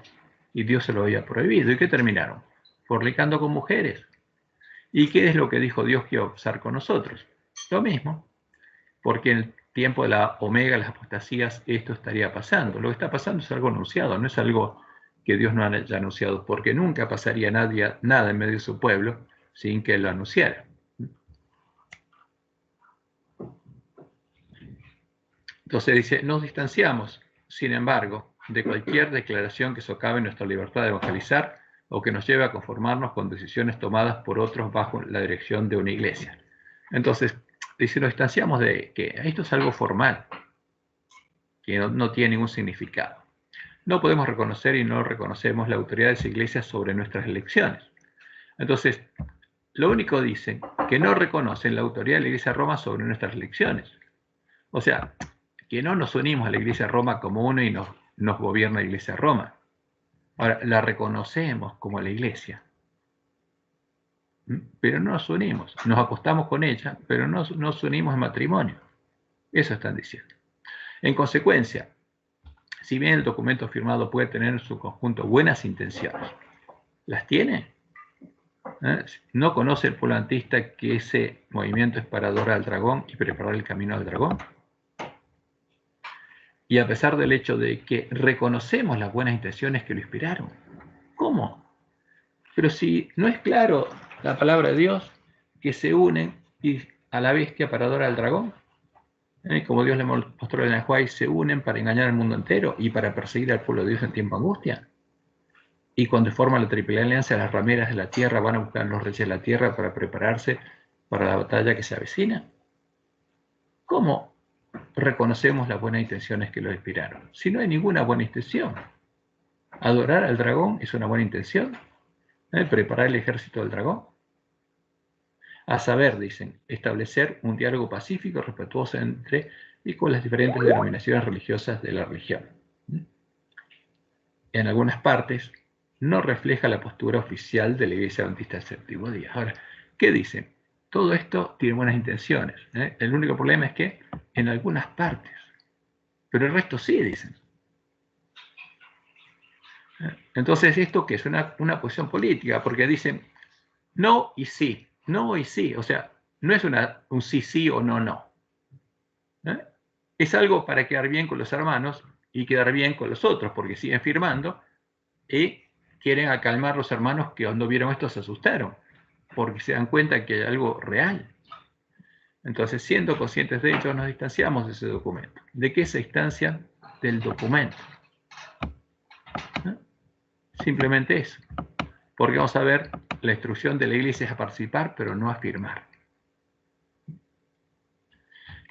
y Dios se lo había prohibido. ¿Y qué terminaron? Fornicando con mujeres. ¿Y qué es lo que dijo Dios que iba a pasar con nosotros? Lo mismo, porque en el tiempo de la Omega, las apostasías, esto estaría pasando. Lo que está pasando es algo anunciado, no es algo que Dios no haya anunciado, porque nunca pasaría nada en medio de su pueblo sin que Él lo anunciara. Entonces dice, nos distanciamos, sin embargo, de cualquier declaración que socave nuestra libertad de evangelizar o que nos lleve a conformarnos con decisiones tomadas por otros bajo la dirección de una iglesia. Entonces, dice, nos distanciamos de que esto es algo formal, que no tiene ningún significado. No podemos reconocer y no reconocemos la autoridad de esa iglesia sobre nuestras elecciones. Entonces, lo único dicen que no reconocen la autoridad de la Iglesia de Roma sobre nuestras elecciones. O sea, que no nos unimos a la Iglesia de Roma como uno y nos gobierna la Iglesia de Roma. Ahora, la reconocemos como la Iglesia, pero no nos unimos. Nos acostamos con ella, pero no nos unimos en matrimonio. Eso están diciendo. En consecuencia, si bien el documento firmado puede tener en su conjunto buenas intenciones, ¿las tiene? ¿No conoce el pueblo adventista que ese movimiento es para adorar al dragón y preparar el camino al dragón? Y a pesar del hecho de que reconocemos las buenas intenciones que lo inspiraron. ¿Cómo? Pero si no es claro la palabra de Dios, que se unen a la bestia para adorar al dragón, como Dios le mostró en el Huay, se unen para engañar al mundo entero y para perseguir al pueblo de Dios en tiempo de angustia. Y cuando forman la triple alianza, las rameras de la tierra van a buscar a los reyes de la tierra para prepararse para la batalla que se avecina? ¿Cómo reconocemos las buenas intenciones que lo inspiraron? Si no hay ninguna buena intención. ¿Adorar al dragón es una buena intención? ¿Preparar el ejército del dragón? A saber, dicen, establecer un diálogo pacífico y respetuoso entre y con las diferentes denominaciones religiosas de la religión. En algunas partes no refleja la postura oficial de la Iglesia Adventista del Séptimo Día. Ahora, ¿qué dicen? Todo esto tiene buenas intenciones. El único problema es que en algunas partes, pero el resto sí, dicen. Entonces, ¿esto qué es? Una posición política, porque dicen no y sí, no y sí. O sea, no es un sí, sí o no, no. Es algo para quedar bien con los hermanos y quedar bien con los otros, porque siguen firmando y quieren acalmar a los hermanos que cuando vieron esto se asustaron, porque se dan cuenta que hay algo real. Entonces, siendo conscientes de ello, nos distanciamos de ese documento. ¿De qué se distancian? Del documento. Simplemente eso. Porque vamos a ver, la instrucción de la Iglesia es a participar, pero no a firmar.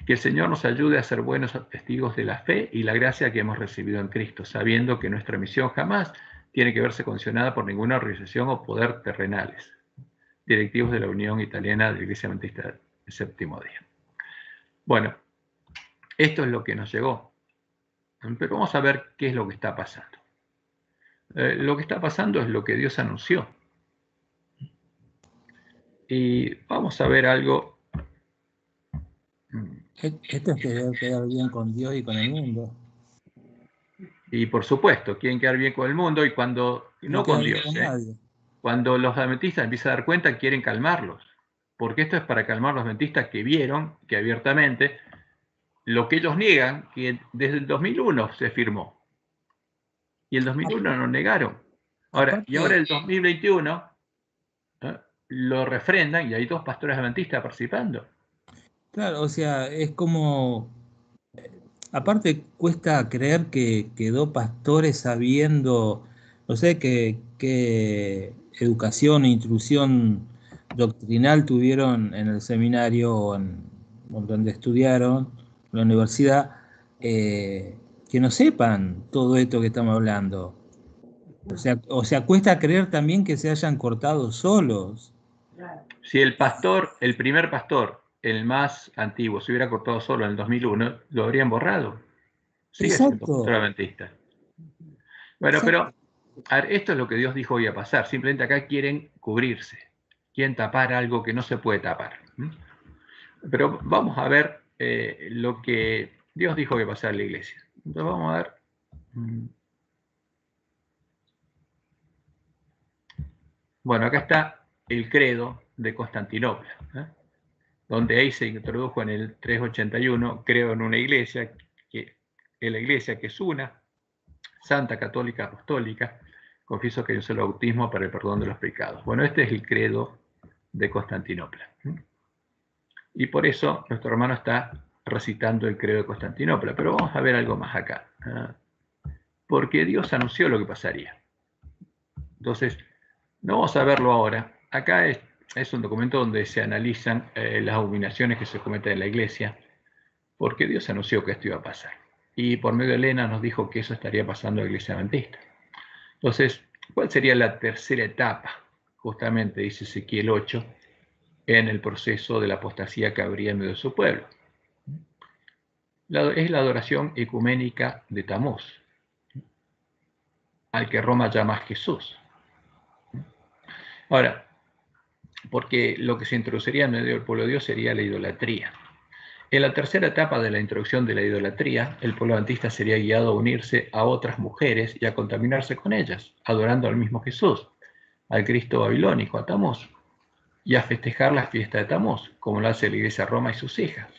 Que el Señor nos ayude a ser buenos testigos de la fe y la gracia que hemos recibido en Cristo, sabiendo que nuestra misión jamás tiene que verse condicionada por ninguna organización o poder terrenales, directivos de la Unión Italiana de la Iglesia Adventista del Séptimo Día. Bueno, esto es lo que nos llegó, pero vamos a ver qué es lo que está pasando. Lo que está pasando es lo que Dios anunció. Y vamos a ver algo. Esto es quedar bien con Dios y con el mundo. Y por supuesto, quieren quedar bien con el mundo y cuando, no con Dios, cuando los adventistas empiezan a dar cuenta, quieren calmarlos. Porque esto es para calmar a los adventistas que vieron que abiertamente lo que ellos niegan, que desde el 2001 se firmó. Y el 2001 lo negaron. Ahora, y ahora el 2021 lo refrendan y hay 2 pastores adventistas participando. Claro, o sea, es como... Aparte cuesta creer que quedó pastores sabiendo, no sé, qué educación e instrucción doctrinal tuvieron en el seminario o donde estudiaron, en la universidad, que no sepan todo esto que estamos hablando. O sea, cuesta creer también que se hayan cortado solos. Si el pastor, el primer pastor, el más antiguo, se hubiera cortado solo en el 2001, lo habrían borrado. Sigue siendo pastor adventista. Bueno, pero a ver, esto es lo que Dios dijo iba a pasar. Simplemente acá quieren cubrirse, quieren tapar algo que no se puede tapar. Pero vamos a ver lo que Dios dijo que iba a pasar en la iglesia. Entonces vamos a ver. Bueno, acá está el credo de Constantinopla, donde ahí se introdujo en el 381, creo en una iglesia, que es la iglesia que es una, santa, católica, apostólica, confieso que hay un solo bautismo para el perdón de los pecados. Bueno, este es el credo de Constantinopla. Y por eso nuestro hermano está recitando el credo de Constantinopla. Pero vamos a ver algo más acá. Porque Dios anunció lo que pasaría. Entonces, no vamos a verlo ahora. Acá es un documento donde se analizan las abominaciones que se cometen en la iglesia, porque Dios anunció que esto iba a pasar. Y por medio de Elena nos dijo que eso estaría pasando en la iglesia adventista. Entonces, ¿cuál sería la tercera etapa? Justamente, dice Ezequiel 8, en el proceso de la apostasía que habría en medio de su pueblo. Es la adoración ecuménica de Tamuz, al que Roma llama Jesús. Ahora, porque lo que se introduciría en medio del pueblo de Dios sería la idolatría. En la tercera etapa de la introducción de la idolatría, el pueblo adventista sería guiado a unirse a otras mujeres y a contaminarse con ellas, adorando al mismo Jesús, al Cristo babilónico, a Tamuz, y a festejar la fiesta de Tamuz, como lo hace la iglesia Roma y sus hijas.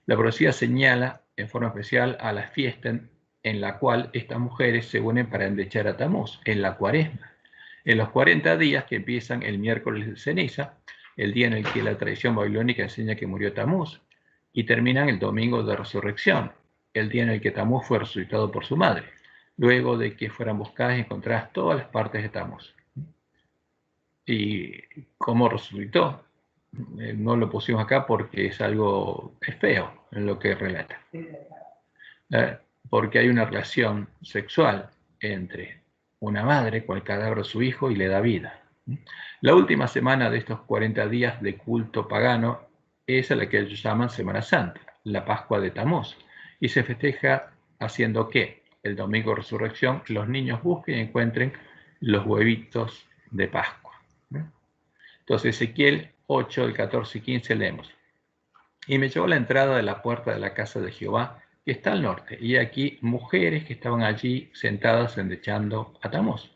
La profecía señala en forma especial a la fiesta en la cual estas mujeres se unen para endechar a Tamuz, en la Cuaresma, en los 40 días que empiezan el miércoles de ceniza, el día en el que la tradición babilónica enseña que murió Tamuz, y terminan el domingo de resurrección, el día en el que Tamuz fue resucitado por su madre, luego de que fueran buscadas y encontradas todas las partes de Tamuz. ¿Y cómo resucitó? No lo pusimos acá porque es feo en lo que relata. Porque hay una relación sexual entre una madre con el cadáver de su hijo y le da vida. La última semana de estos 40 días de culto pagano es a la que ellos llaman Semana Santa, la Pascua de Tamuz, y se festeja haciendo que el domingo de resurrección los niños busquen y encuentren los huevitos de Pascua. Entonces, Ezequiel 8, el 14 y 15 leemos: y me llevó a la entrada de la puerta de la casa de Jehová, que está al norte, y aquí mujeres que estaban allí sentadas endechando a Tamuz.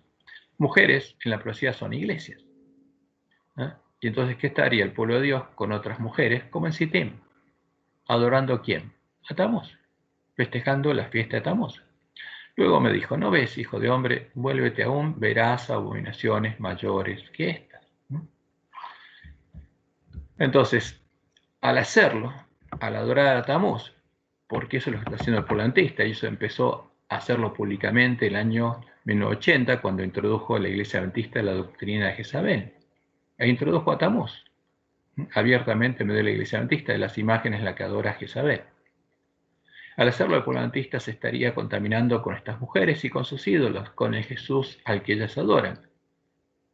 Mujeres en la profecía son iglesias. Y entonces, ¿qué estaría el pueblo de Dios con otras mujeres como en Sitim? ¿Adorando a quién? A Tamuz, festejando la fiesta de Tamuz. Luego me dijo: ¿no ves, hijo de hombre? Vuélvete aún, verás abominaciones mayores que estas. Entonces, al hacerlo, al adorar a Tamuz, porque eso es lo que está haciendo el pueblo adventista, y eso empezó a hacerlo públicamente el año 1980, cuando introdujo la iglesia adventista la doctrina de Jezabel, e introdujo a Tamuz abiertamente en medio de la iglesia adventista, de las imágenes en las que adora a Jezabel. Al hacerlo, el pueblo adventista se estaría contaminando con estas mujeres y con sus ídolos, con el Jesús al que ellas adoran,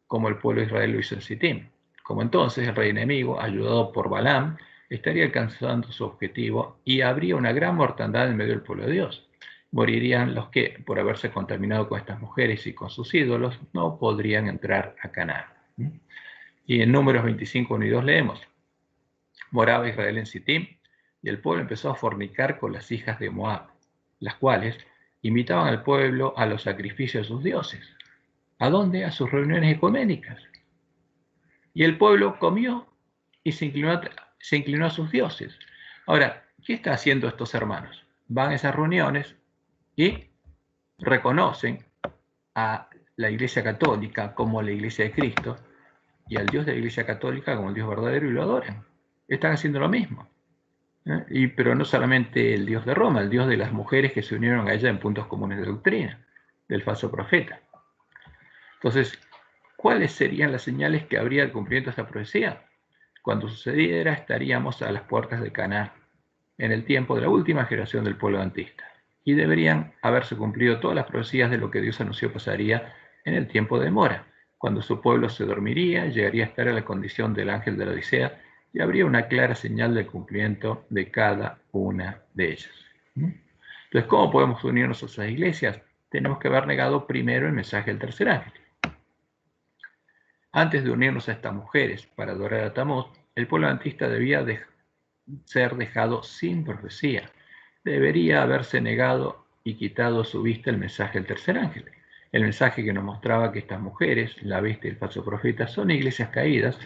como el pueblo de Israel lo hizo en Sitim. Como entonces el rey enemigo, ayudado por Balaam, estaría alcanzando su objetivo y habría una gran mortandad en medio del pueblo de Dios. Morirían los que, por haberse contaminado con estas mujeres y con sus ídolos, no podrían entrar a Canaán. Y en Números 25, 1 y 2 leemos: moraba Israel en Sitim, y el pueblo empezó a fornicar con las hijas de Moab, las cuales invitaban al pueblo a los sacrificios de sus dioses. ¿A dónde? A sus reuniones ecuménicas. Y el pueblo comió y se inclinó a sus dioses. Ahora, ¿qué está haciendo estos hermanos? Van a esas reuniones y reconocen a la Iglesia Católica como la Iglesia de Cristo y al Dios de la Iglesia Católica como el Dios verdadero, y lo adoran. Están haciendo lo mismo. Pero no solamente el Dios de Roma, el Dios de las mujeres que se unieron a ella en puntos comunes de doctrina, del falso profeta. Entonces, ¿cuáles serían las señales que habría el cumplimiento de esta profecía? Cuando sucediera, estaríamos a las puertas de Canaán, en el tiempo de la última generación del pueblo adventista, y deberían haberse cumplido todas las profecías de lo que Dios anunció pasaría en el tiempo de Mora, cuando su pueblo se dormiría, llegaría a estar a la condición del ángel de la Odisea, y habría una clara señal del cumplimiento de cada una de ellas. Entonces, ¿cómo podemos unirnos a esas iglesias? Tenemos que haber negado primero el mensaje del tercer ángel. Antes de unirnos a estas mujeres para adorar a Tamuz, el pueblo adventista debía ser dejado sin profecía. Debería haberse negado y quitado su vista el mensaje del tercer ángel. El mensaje que nos mostraba que estas mujeres, la bestia y el falso profeta, son iglesias caídas,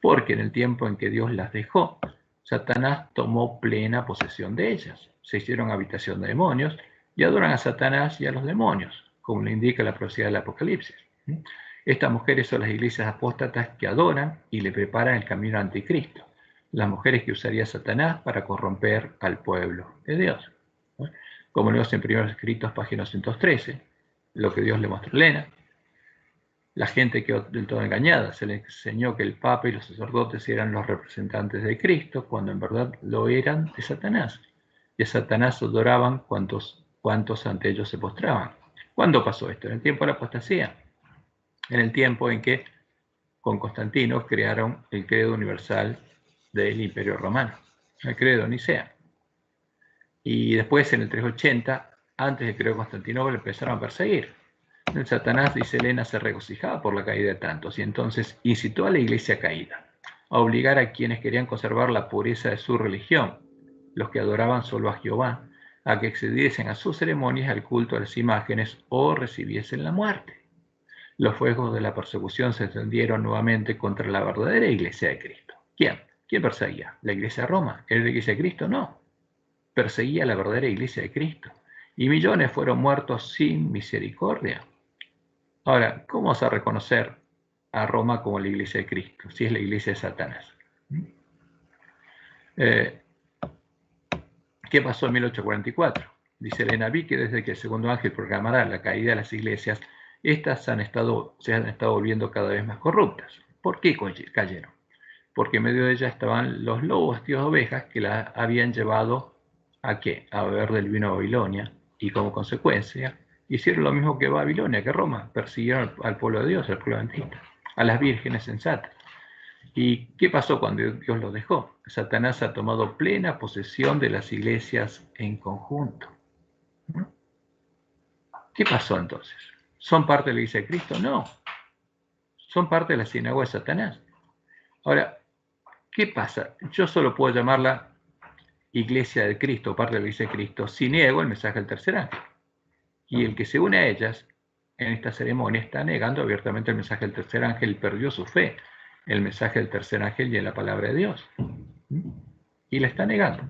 porque en el tiempo en que Dios las dejó, Satanás tomó plena posesión de ellas. Se hicieron habitación de demonios y adoran a Satanás y a los demonios, como le indica la profecía del Apocalipsis. Estas mujeres son las iglesias apóstatas que adoran y le preparan el camino al anticristo, las mujeres que usaría Satanás para corromper al pueblo de Dios. Como leemos en Primeros Escritos, página 113, lo que Dios le mostró a Elena. La gente quedó del todo engañada. Se le enseñó que el Papa y los sacerdotes eran los representantes de Cristo, cuando en verdad lo eran de Satanás. Y a Satanás adoraban cuantos ante ellos se postraban. ¿Cuándo pasó esto? En el tiempo de la apostasía. En el tiempo en que con Constantino crearon el credo universal del Imperio Romano, el credo de Nicea. Y después, en el 380, antes del credo de Constantinopla, empezaron a perseguir. El Satanás, dice Elena, se regocijaba por la caída de tantos, y entonces incitó a la iglesia caída a obligar a quienes querían conservar la pureza de su religión, los que adoraban solo a Jehová, a que accediesen a sus ceremonias, al culto a las imágenes, o recibiesen la muerte. Los fuegos de la persecución se encendieron nuevamente contra la verdadera iglesia de Cristo. ¿Quién? ¿Quién perseguía? ¿La iglesia de Roma? ¿Era la iglesia de Cristo? No. Perseguía la verdadera iglesia de Cristo. Y millones fueron muertos sin misericordia. Ahora, ¿cómo vas a reconocer a Roma como la iglesia de Cristo, si es la iglesia de Satanás? ¿Qué pasó en 1844? Dice Elena, vi que desde que el segundo ángel proclamará la caída de las iglesias, estas se han estado volviendo cada vez más corruptas. ¿Por qué cayeron? porque en medio de ella estaban los lobos vestidos de ovejas que la habían llevado ¿a qué? A beber del vino de Babilonia, y como consecuencia hicieron lo mismo que Babilonia, que Roma, persiguieron al pueblo de Dios, al pueblo adventista, a las vírgenes sensatas. ¿Y qué pasó cuando Dios los dejó? Satanás ha tomado plena posesión de las iglesias en conjunto. ¿Qué pasó entonces? ¿Son parte de la iglesia de Cristo? No. Son parte de la sinagoga de Satanás. Ahora, ¿qué pasa? Yo solo puedo llamarla iglesia de Cristo, parte de la iglesia de Cristo, si niego el mensaje del tercer ángel. Y el que se une a ellas en esta ceremonia está negando abiertamente el mensaje del tercer ángel y perdió su fe en el mensaje del tercer ángel y en la palabra de Dios. Y la está negando.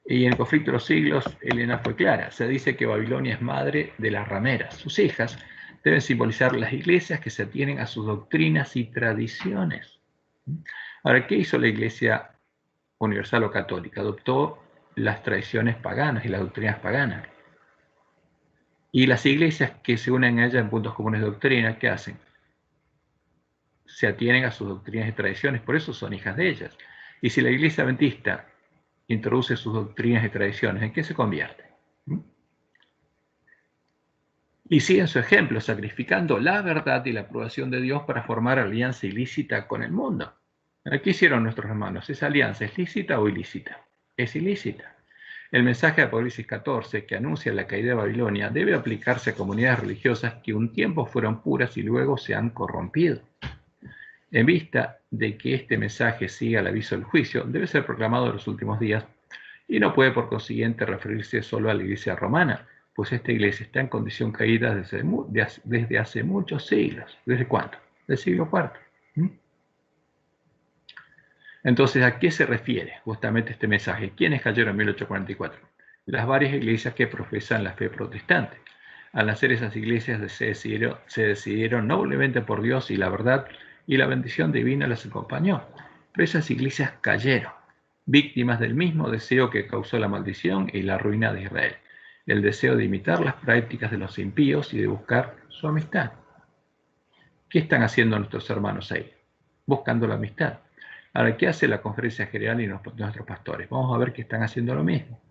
Y en el conflicto de los siglos, Elena fue clara. Se dice que Babilonia es madre de las rameras. Sus hijas deben simbolizar las iglesias que se atienen a sus doctrinas y tradiciones. Ahora, ¿qué hizo la iglesia universal o católica? Adoptó las tradiciones paganas y las doctrinas paganas. Y las iglesias que se unen a ella en puntos comunes de doctrina, ¿qué hacen? Se atienen a sus doctrinas y tradiciones, por eso son hijas de ellas. Y si la iglesia adventista introduce sus doctrinas y tradiciones, ¿en qué se convierte? Y siguen su ejemplo, sacrificando la verdad y la aprobación de Dios para formar alianza ilícita con el mundo. ¿Qué hicieron nuestros hermanos? ¿Esa alianza es lícita o ilícita? Es ilícita. El mensaje de Apocalipsis 14, que anuncia la caída de Babilonia, debe aplicarse a comunidades religiosas que un tiempo fueron puras y luego se han corrompido. En vista de que este mensaje siga el aviso del juicio, debe ser proclamado en los últimos días y no puede por consiguiente referirse solo a la iglesia romana, pues esta iglesia está en condición caída desde hace muchos siglos. ¿Desde cuánto? Del siglo IV. Entonces, ¿a qué se refiere justamente este mensaje? ¿Quiénes cayeron en 1844? Las varias iglesias que profesan la fe protestante. Al nacer esas iglesias se decidieron noblemente por Dios y la verdad, y la bendición divina las acompañó. Pero esas iglesias cayeron, víctimas del mismo deseo que causó la maldición y la ruina de Israel, el deseo de imitar las prácticas de los impíos y de buscar su amistad. ¿Qué están haciendo nuestros hermanos ahí? Buscando la amistad. Ahora, ¿qué hace la Conferencia General y nuestros pastores? Vamos a ver que están haciendo lo mismo.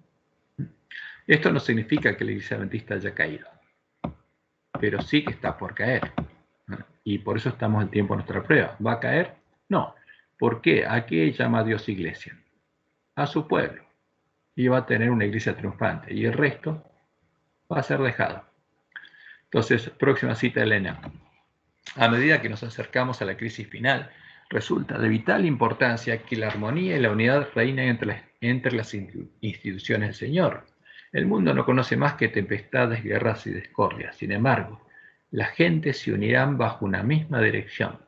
Esto no significa que la iglesia adventista haya caído, pero sí que está por caer. Y por eso estamos en tiempo de nuestra prueba. ¿Va a caer? No. ¿Por qué? ¿A qué llama Dios iglesia? A su pueblo. Y va a tener una iglesia triunfante. Y el resto va a ser dejado. Entonces, próxima cita, Elena. A medida que nos acercamos a la crisis final, resulta de vital importancia que la armonía y la unidad reinen entre las instituciones del Señor. El mundo no conoce más que tempestades, guerras y discordias. Sin embargo, la gente se unirán bajo una misma dirección,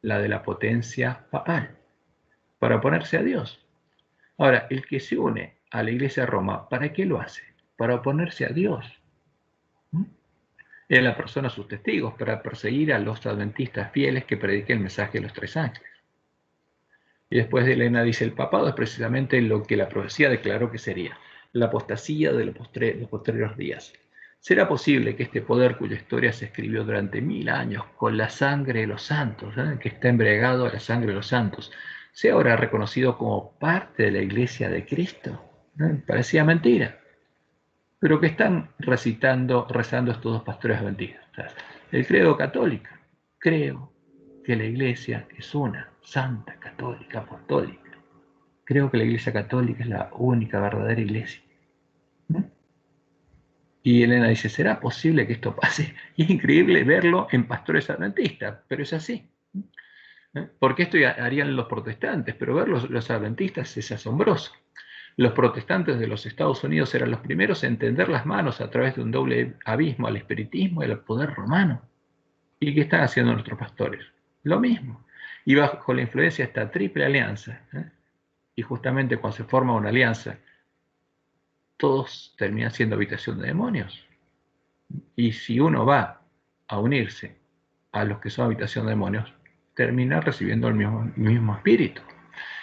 la de la potencia papal, para oponerse a Dios. Ahora, el que se une a la Iglesia de Roma, ¿para qué lo hace? Para oponerse a Dios. En la persona sus testigos, para perseguir a los adventistas fieles que prediquen el mensaje de los tres ángeles. Y después de Elena dice, el papado es precisamente lo que la profecía declaró que sería, la apostasía de los posteriores días. ¿Será posible que este poder cuya historia se escribió durante 1000 años con la sangre de los santos, que está embriagado a la sangre de los santos, sea ahora reconocido como parte de la iglesia de Cristo? Parecía mentira. Pero ¿qué están rezando estos dos pastores adventistas? El credo católico. Creo que la iglesia es una, santa, católica, apostólica. Creo que la iglesia católica es la única verdadera iglesia. Y Elena dice, ¿será posible que esto pase? Y es increíble verlo en pastores adventistas, pero es así. Porque esto harían los protestantes, pero verlo los adventistas es asombroso. Los protestantes de los Estados Unidos eran los primeros en tender las manos a través de un doble abismo al espiritismo y al poder romano. ¿Y qué están haciendo nuestros pastores? Lo mismo. Y bajo la influencia de esta triple alianza, y justamente cuando se forma una alianza, todos terminan siendo habitación de demonios. Y si uno va a unirse a los que son habitación de demonios, termina recibiendo el mismo espíritu.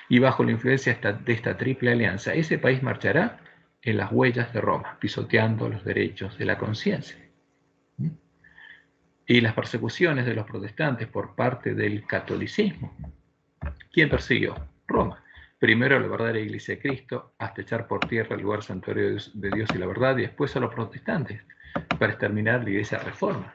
Y bajo la influencia de esta triple alianza, ese país marchará en las huellas de Roma, pisoteando los derechos de la conciencia. y las persecuciones de los protestantes por parte del catolicismo. ¿Quién persiguió? Roma. Primero a la verdadera Iglesia de Cristo, hasta echar por tierra el lugar santuario de Dios y la verdad, y después a los protestantes, para exterminar la Iglesia Reforma.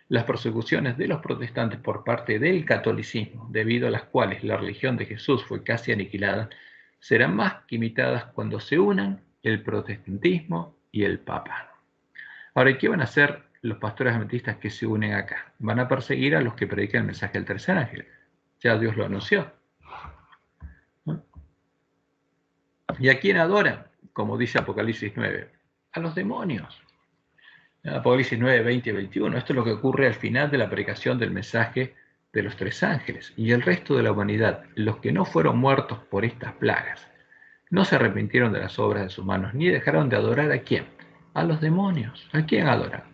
Las persecuciones de los protestantes por parte del catolicismo, debido a las cuales la religión de Jesús fue casi aniquilada, serán más que imitadas cuando se unan el protestantismo y el papado. Ahora, ¿qué van a hacer los pastores adventistas que se unen acá? Van a perseguir a los que predican el mensaje del tercer ángel. Ya Dios lo anunció. ¿Y a quién adoran? Como dice Apocalipsis 9, a los demonios. Apocalipsis 9, 20 y 21. Esto es lo que ocurre al final de la predicación del mensaje de los tres ángeles. Y el resto de la humanidad, los que no fueron muertos por estas plagas, no se arrepintieron de las obras de sus manos, ni dejaron de adorar a quién. A los demonios. ¿A quién adoran?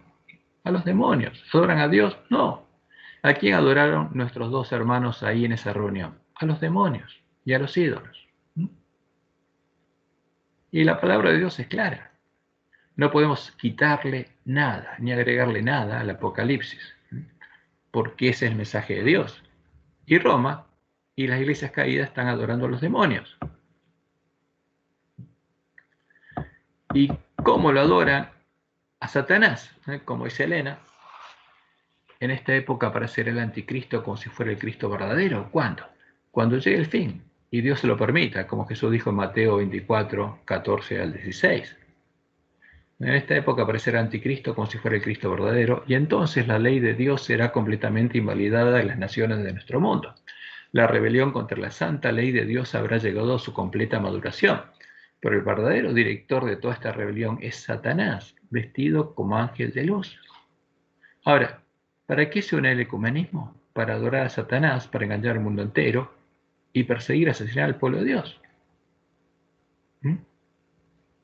A los demonios. ¿Adoran a Dios? No. ¿A quién adoraron nuestros dos hermanos ahí en esa reunión? A los demonios y a los ídolos. Y la palabra de Dios es clara. No podemos quitarle nada, ni agregarle nada al Apocalipsis, porque ese es el mensaje de Dios. Y Roma y las iglesias caídas están adorando a los demonios. ¿Y cómo lo adoran? A Satanás, como dice Elena. En esta época aparecerá el anticristo como si fuera el Cristo verdadero. ¿Cuándo? Cuando llegue el fin y Dios se lo permita, como Jesús dijo en Mateo 24, 14 al 16. En esta época aparecerá el anticristo como si fuera el Cristo verdadero, y entonces la ley de Dios será completamente invalidada en las naciones de nuestro mundo. La rebelión contra la santa ley de Dios habrá llegado a su completa maduración. Pero el verdadero director de toda esta rebelión es Satanás, vestido como ángel de luz. Ahora, ¿para qué se une el ecumenismo? Para adorar a Satanás, para engañar al mundo entero y perseguir, asesinar al pueblo de Dios.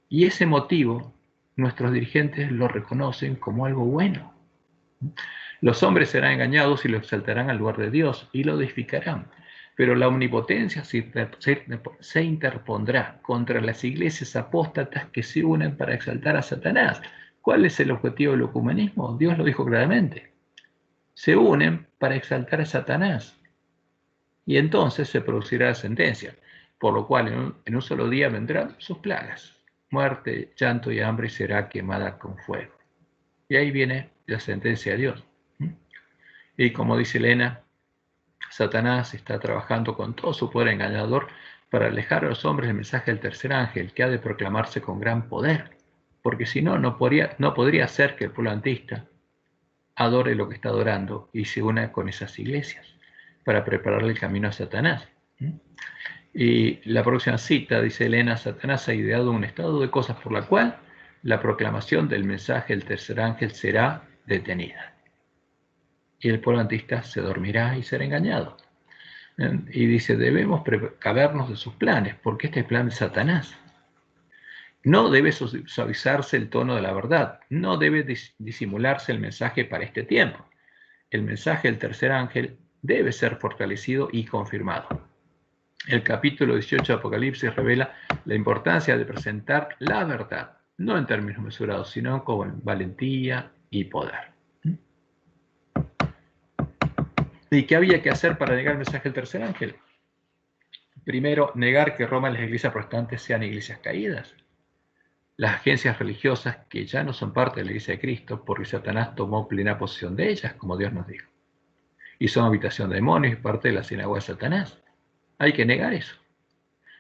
Y ese motivo, nuestros dirigentes lo reconocen como algo bueno. Los hombres serán engañados y lo exaltarán al lugar de Dios y lo edificarán. Pero la omnipotencia se interpondrá contra las iglesias apóstatas que se unen para exaltar a Satanás. ¿Cuál es el objetivo del ecumenismo? Dios lo dijo claramente. Se unen para exaltar a Satanás. Y entonces se producirá la sentencia, por lo cual en un solo día vendrán sus plagas. Muerte, llanto y hambre será quemada con fuego. Y ahí viene la sentencia de Dios. Y como dice Elena, Satanás está trabajando con todo su poder engañador para alejar a los hombres del mensaje del tercer ángel, que ha de proclamarse con gran poder, porque si no, no podría ser que el pueblo adventista adore lo que está adorando y se una con esas iglesias para prepararle el camino a Satanás. Y la próxima cita, dice Elena, Satanás ha ideado un estado de cosas por la cual la proclamación del mensaje del tercer ángel será detenida. Y el pueblo adventista se dormirá y será engañado. Y dice, debemos precavernos de sus planes, porque este es el plan de Satanás. No debe suavizarse el tono de la verdad, no debe disimularse el mensaje para este tiempo. El mensaje del tercer ángel debe ser fortalecido y confirmado. El capítulo 18 de Apocalipsis revela la importancia de presentar la verdad, no en términos mesurados, sino con valentía y poder. ¿Y qué había que hacer para negar el mensaje del tercer ángel? Primero, negar que Roma y las iglesias protestantes sean iglesias caídas. Las agencias religiosas que ya no son parte de la iglesia de Cristo, porque Satanás tomó plena posesión de ellas, como Dios nos dijo. Y son habitación de demonios y parte de la sinagoga de Satanás. Hay que negar eso.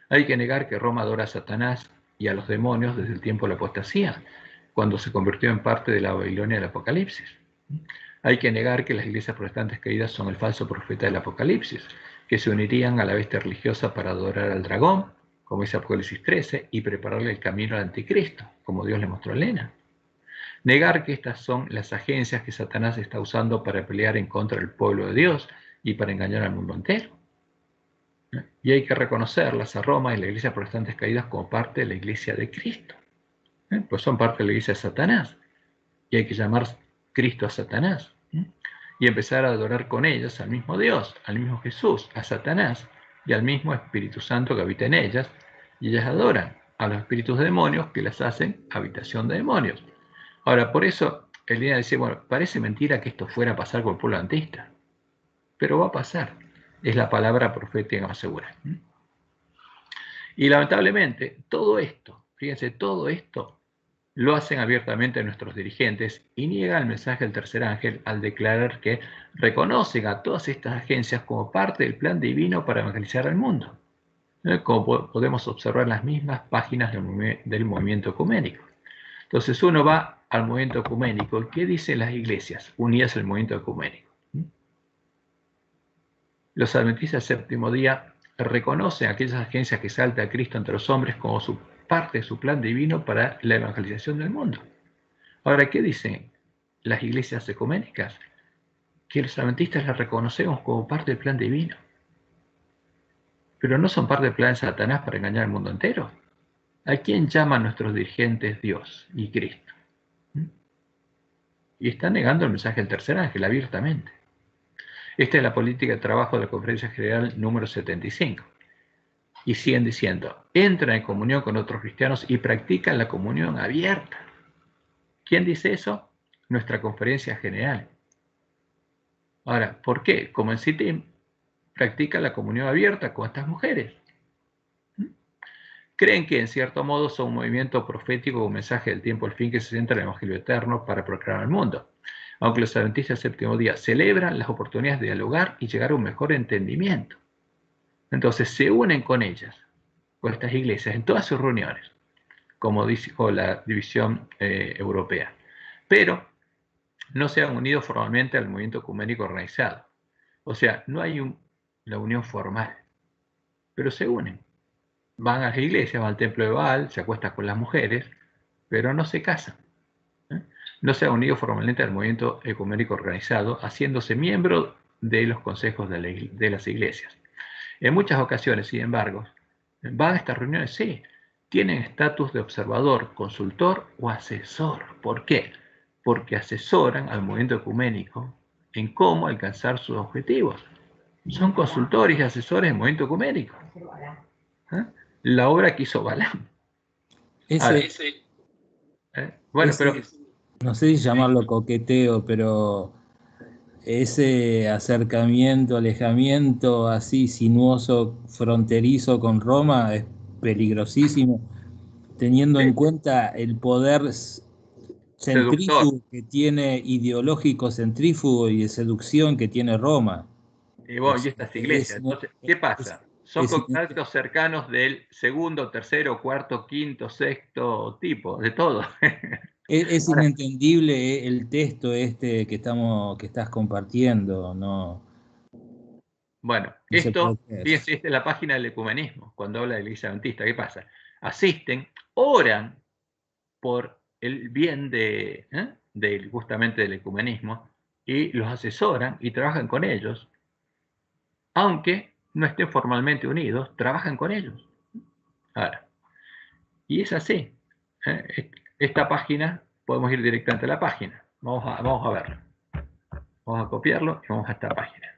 Hay que negar que Roma adora a Satanás y a los demonios desde el tiempo de la apostasía, cuando se convirtió en parte de la Babilonia del Apocalipsis. Hay que negar que las iglesias protestantes caídas son el falso profeta del Apocalipsis, que se unirían a la bestia religiosa para adorar al dragón, como dice Apocalipsis 13, y prepararle el camino al anticristo, como Dios le mostró a Elena. Negar que estas son las agencias que Satanás está usando para pelear en contra del pueblo de Dios y para engañar al mundo entero. Y hay que reconocerlas a Roma y las iglesias protestantes caídas como parte de la iglesia de Cristo. Pues son parte de la iglesia de Satanás. Y hay que llamar Cristo a Satanás. Y empezar a adorar con ellas al mismo Dios, al mismo Jesús, a Satanás y al mismo Espíritu Santo que habita en ellas. Y ellas adoran a los espíritus de demonios que las hacen habitación de demonios. Ahora, por eso el día dice, bueno, parece mentira que esto fuera a pasar con el pueblo adventista, pero va a pasar. Es la palabra profética más segura. Y lamentablemente, todo esto, fíjense, todo esto lo hacen abiertamente nuestros dirigentes y niegan el mensaje del tercer ángel al declarar que reconocen a todas estas agencias como parte del plan divino para evangelizar al mundo, como podemos observar en las mismas páginas del movimiento ecuménico. Entonces uno va al movimiento ecuménico. ¿Qué dicen las iglesias unidas al movimiento ecuménico? Los adventistas del séptimo día reconocen a aquellas agencias que exalta a Cristo entre los hombres como parte de su plan divino para la evangelización del mundo. Ahora, ¿qué dicen las iglesias ecuménicas? Que los adventistas las reconocemos como parte del plan divino. Pero no son parte del plan de Satanás para engañar al mundo entero. ¿A quién llaman nuestros dirigentes Dios y Cristo? Y están negando el mensaje del tercer ángel abiertamente. Esta es la política de trabajo de la Conferencia General número 75. Y siguen diciendo, entran en comunión con otros cristianos y practican la comunión abierta. ¿Quién dice eso? Nuestra Conferencia General. Ahora, ¿por qué? Como en CITIM, practican la comunión abierta con estas mujeres. Creen que, en cierto modo, son un movimiento profético o un mensaje del tiempo al fin que se centra en el Evangelio eterno para proclamar al mundo. Aunque los adventistas del séptimo día celebran las oportunidades de dialogar y llegar a un mejor entendimiento. Entonces se unen con ellas, con estas iglesias, en todas sus reuniones, como dijo la división europea. Pero no se han unido formalmente al movimiento ecuménico organizado. O sea, no hay la unión formal, pero se unen. Van a las iglesias, van al templo de Baal, se acuestan con las mujeres, pero no se casan. No se han unido formalmente al movimiento ecuménico organizado, haciéndose miembro de los consejos de las iglesias. En muchas ocasiones, sin embargo, van a estas reuniones, sí, tienen estatus de observador, consultor o asesor. ¿Por qué? Porque asesoran al movimiento ecuménico en cómo alcanzar sus objetivos. Son consultores y asesores del movimiento ecuménico. La obra que hizo Balaam. Pero no sé si llamarlo coqueteo, pero ese acercamiento, alejamiento así sinuoso, fronterizo con Roma es peligrosísimo, teniendo en cuenta el poder centrífugo que tiene, ideológico centrífugo y de seducción que tiene Roma. Y estas iglesias. Entonces, ¿qué pasa? Son contactos cercanos del segundo, tercero, cuarto, quinto, sexto tipo, de todo. Es inentendible el texto este que estás compartiendo, ¿no? Bueno, esto, fíjense, esta es la página del ecumenismo, cuando habla de la iglesia adventista. ¿Qué pasa? Asisten, oran por el bien justamente del ecumenismo, y los asesoran y trabajan con ellos, aunque no estén formalmente unidos, trabajan con ellos. Ahora, y es así. Esta página, podemos ir directamente a la página. Vamos a verlo. Vamos a copiarlo y vamos a esta página.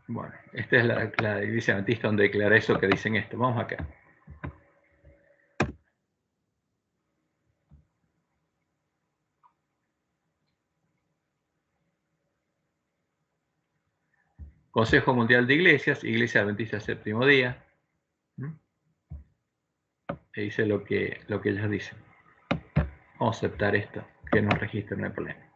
Bueno, esta es la iglesia adventista donde declara eso, que dicen esto. Vamos acá. Consejo Mundial de Iglesias, Iglesia Adventista Séptimo Día. Y dice lo que ellos dicen. Vamos a aceptar esto, que no registren, no hay problema.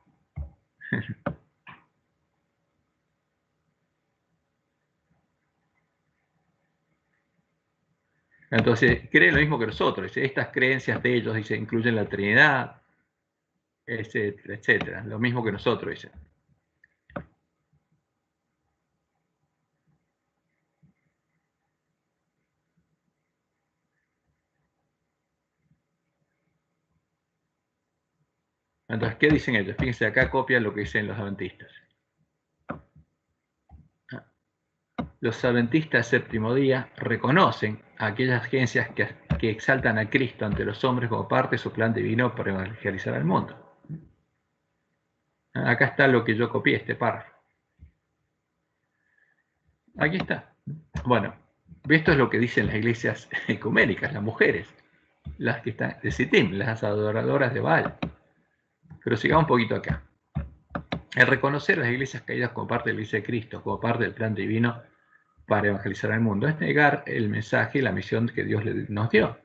Entonces, creen lo mismo que nosotros. Dice, estas creencias de ellos, dice, incluyen la Trinidad, etcétera, etcétera. Lo mismo que nosotros, dice. Entonces, ¿qué dicen ellos? Fíjense, acá copian lo que dicen los adventistas. Los adventistas séptimo día reconocen a aquellas agencias que exaltan a Cristo ante los hombres como parte de su plan divino para evangelizar al mundo. Acá está lo que yo copié, este párrafo. Aquí está. Bueno, Esto es lo que dicen las iglesias ecuménicas, las mujeres, las que están de Sittim, las adoradoras de Baal. Pero sigamos un poquito acá. El reconocer las iglesias caídas como parte de la Iglesia de Cristo, como parte del plan divino para evangelizar al mundo, es negar el mensaje y la misión que Dios nos dio.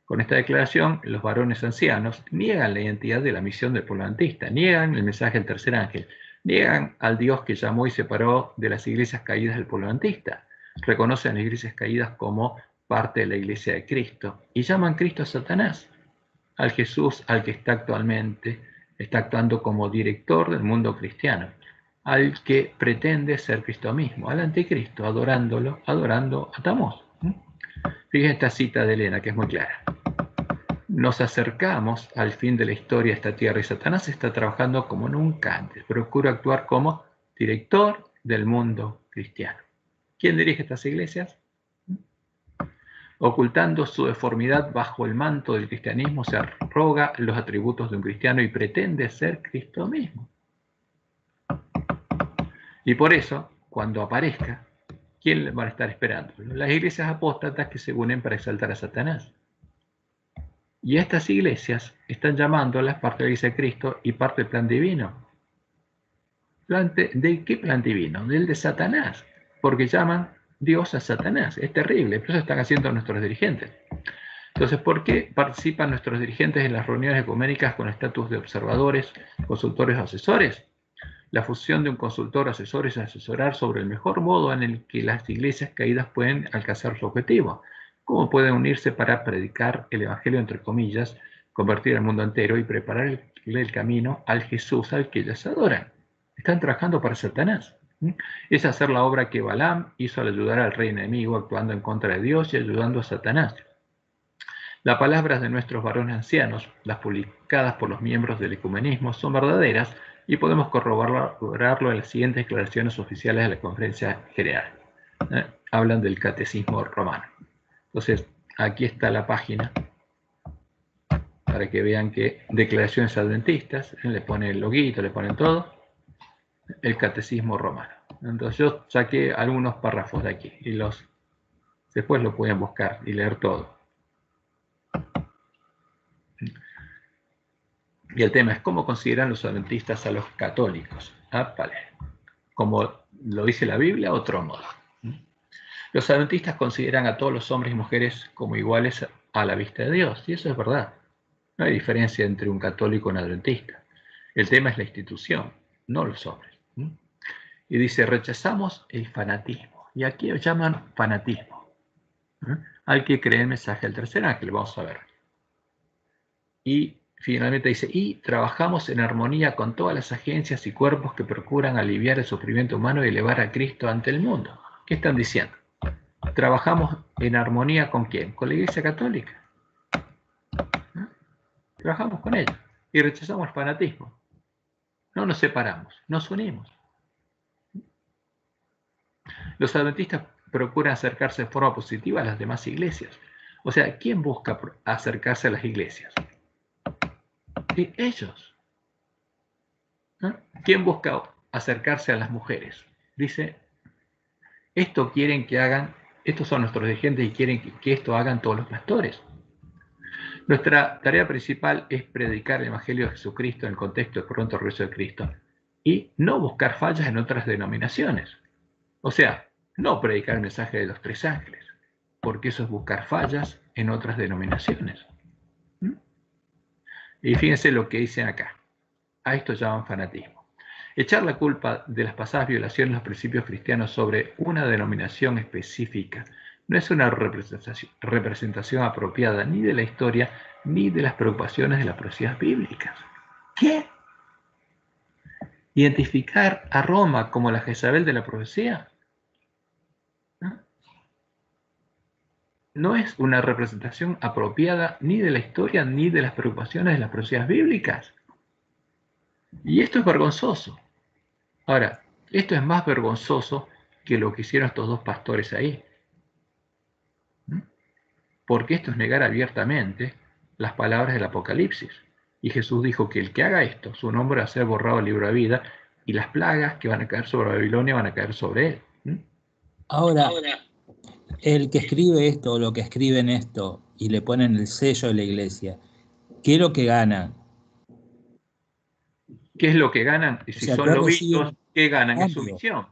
Con esta declaración, los varones ancianos niegan la identidad de la misión del pueblo adventista, niegan el mensaje del tercer ángel, niegan al Dios que llamó y separó de las iglesias caídas del pueblo adventista, reconocen a las iglesias caídas como parte de la Iglesia de Cristo y llaman a Cristo a Satanás, al Jesús al que está actuando como director del mundo cristiano, al que pretende ser Cristo mismo, al anticristo, adorando a Tamuz. Fíjense esta cita de Elena, que es muy clara. Nos acercamos al fin de la historia de esta tierra y Satanás está trabajando como nunca antes. Procura actuar como director del mundo cristiano. ¿Quién dirige estas iglesias? Ocultando su deformidad bajo el manto del cristianismo, se arroga los atributos de un cristiano y pretende ser Cristo mismo. Y por eso, cuando aparezca, ¿quién van a estar esperando? Las iglesias apóstatas que se unen para exaltar a Satanás. Y estas iglesias están llamándolas parte de la Iglesia de Cristo y parte del plan divino. ¿De qué plan divino? Del de Satanás. Porque llaman Dios a Satanás. Es terrible. Por eso están haciendo nuestros dirigentes. Entonces, ¿por qué participan nuestros dirigentes en las reuniones ecuménicas con estatus de observadores, consultores o asesores? La función de un consultor o asesor es asesorar sobre el mejor modo en el que las iglesias caídas pueden alcanzar su objetivo. Cómo pueden unirse para predicar el evangelio, entre comillas, convertir al mundo entero y preparar el camino al Jesús al que ellas adoran. Están trabajando para Satanás. Es hacer la obra que Balaam hizo al ayudar al rey enemigo, actuando en contra de Dios y ayudando a Satanás. Las palabras de nuestros varones ancianos, las publicadas por los miembros del ecumenismo, son verdaderas y podemos corroborarlo en las siguientes declaraciones oficiales de la Conferencia General. Hablan del Catecismo Romano. Entonces, aquí está la página para que vean que declaraciones adventistas, le ponen el loguito, le ponen todo, el Catecismo Romano. Entonces yo saqué algunos párrafos de aquí y después lo pueden buscar y leer todo. Y el tema es cómo consideran los adventistas a los católicos. Vale. Como lo dice la Biblia, otro modo. Los adventistas consideran a todos los hombres y mujeres como iguales a la vista de Dios, y eso es verdad. No hay diferencia entre un católico y un adventista. El tema es la institución, no los hombres. Y dice, rechazamos el fanatismo. Y aquí lo llaman fanatismo. Al que cree el mensaje del tercer ángel, vamos a ver. Y finalmente dice, y trabajamos en armonía con todas las agencias y cuerpos que procuran aliviar el sufrimiento humano y elevar a Cristo ante el mundo. ¿Qué están diciendo? ¿Trabajamos en armonía con quién? Con la Iglesia Católica. Trabajamos con ella y rechazamos el fanatismo. No nos separamos, nos unimos. Los adventistas procuran acercarse de forma positiva a las demás iglesias. O sea, ¿quién busca acercarse a las iglesias? Ellos. ¿Quién busca acercarse a las mujeres? Dice, esto quieren que hagan, estos son nuestros dirigentes y quieren que esto hagan todos los pastores. Nuestra tarea principal es predicar el Evangelio de Jesucristo en el contexto del pronto regreso de Cristo y no buscar fallas en otras denominaciones. O sea, no predicar el mensaje de los tres ángeles, porque eso es buscar fallas en otras denominaciones. Y fíjense lo que dicen acá. A esto llaman fanatismo. Echar la culpa de las pasadas violaciones de los principios cristianos sobre una denominación específica no es una representación apropiada ni de la historia ni de las preocupaciones de las profecías bíblicas. ¿Qué? ¿Identificar a Roma como la Jezabel de la profecía? No es una representación apropiada ni de la historia ni de las preocupaciones de las profecías bíblicas. Y esto es vergonzoso. Ahora, esto es más vergonzoso que lo que hicieron estos dos pastores ahí. Porque esto es negar abiertamente las palabras del Apocalipsis. Y Jesús dijo que el que haga esto, su nombre va a ser borrado del libro de vida y las plagas que van a caer sobre Babilonia van a caer sobre él. Ahora, el que escribe esto o lo que escriben esto y le ponen el sello de la iglesia, ¿qué es lo que ganan? ¿Qué es lo que ganan? Y si son lobitos, ¿qué ganan? Es sumisión.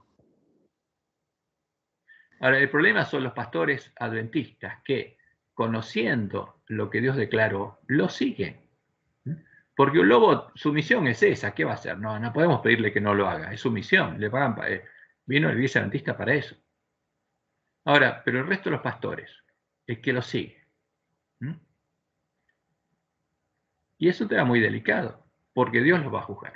Ahora, el problema son los pastores adventistas que, conociendo lo que Dios declaró, lo siguen. Porque un lobo, su misión es esa, ¿qué va a hacer? No podemos pedirle que no lo haga, es su misión, le pagan, vino la iglesia adventista para eso. Ahora, pero el resto de los pastores, el que lo sigue. Y es un tema muy delicado, porque Dios los va a juzgar.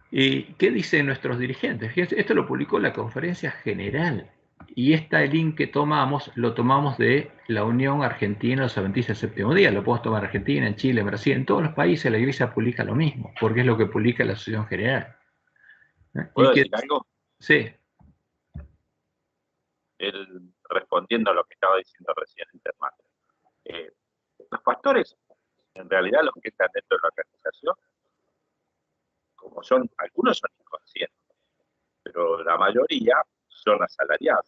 ¿Y qué dicen nuestros dirigentes? Fíjense, esto lo publicó la Conferencia General. Y este link que tomamos, lo tomamos de la Unión Argentina de los Adventistas del Séptimo Día. Lo podemos tomar en Argentina, en Chile, en Brasil, en todos los países la iglesia publica lo mismo, porque es lo que publica la Asociación General. ¿Puedo decir algo? Sí. Respondiendo a lo que estaba diciendo recién Intermar. Los pastores, en realidad, los que están dentro de la organización, como son, algunos son inconscientes, pero la mayoría son asalariados.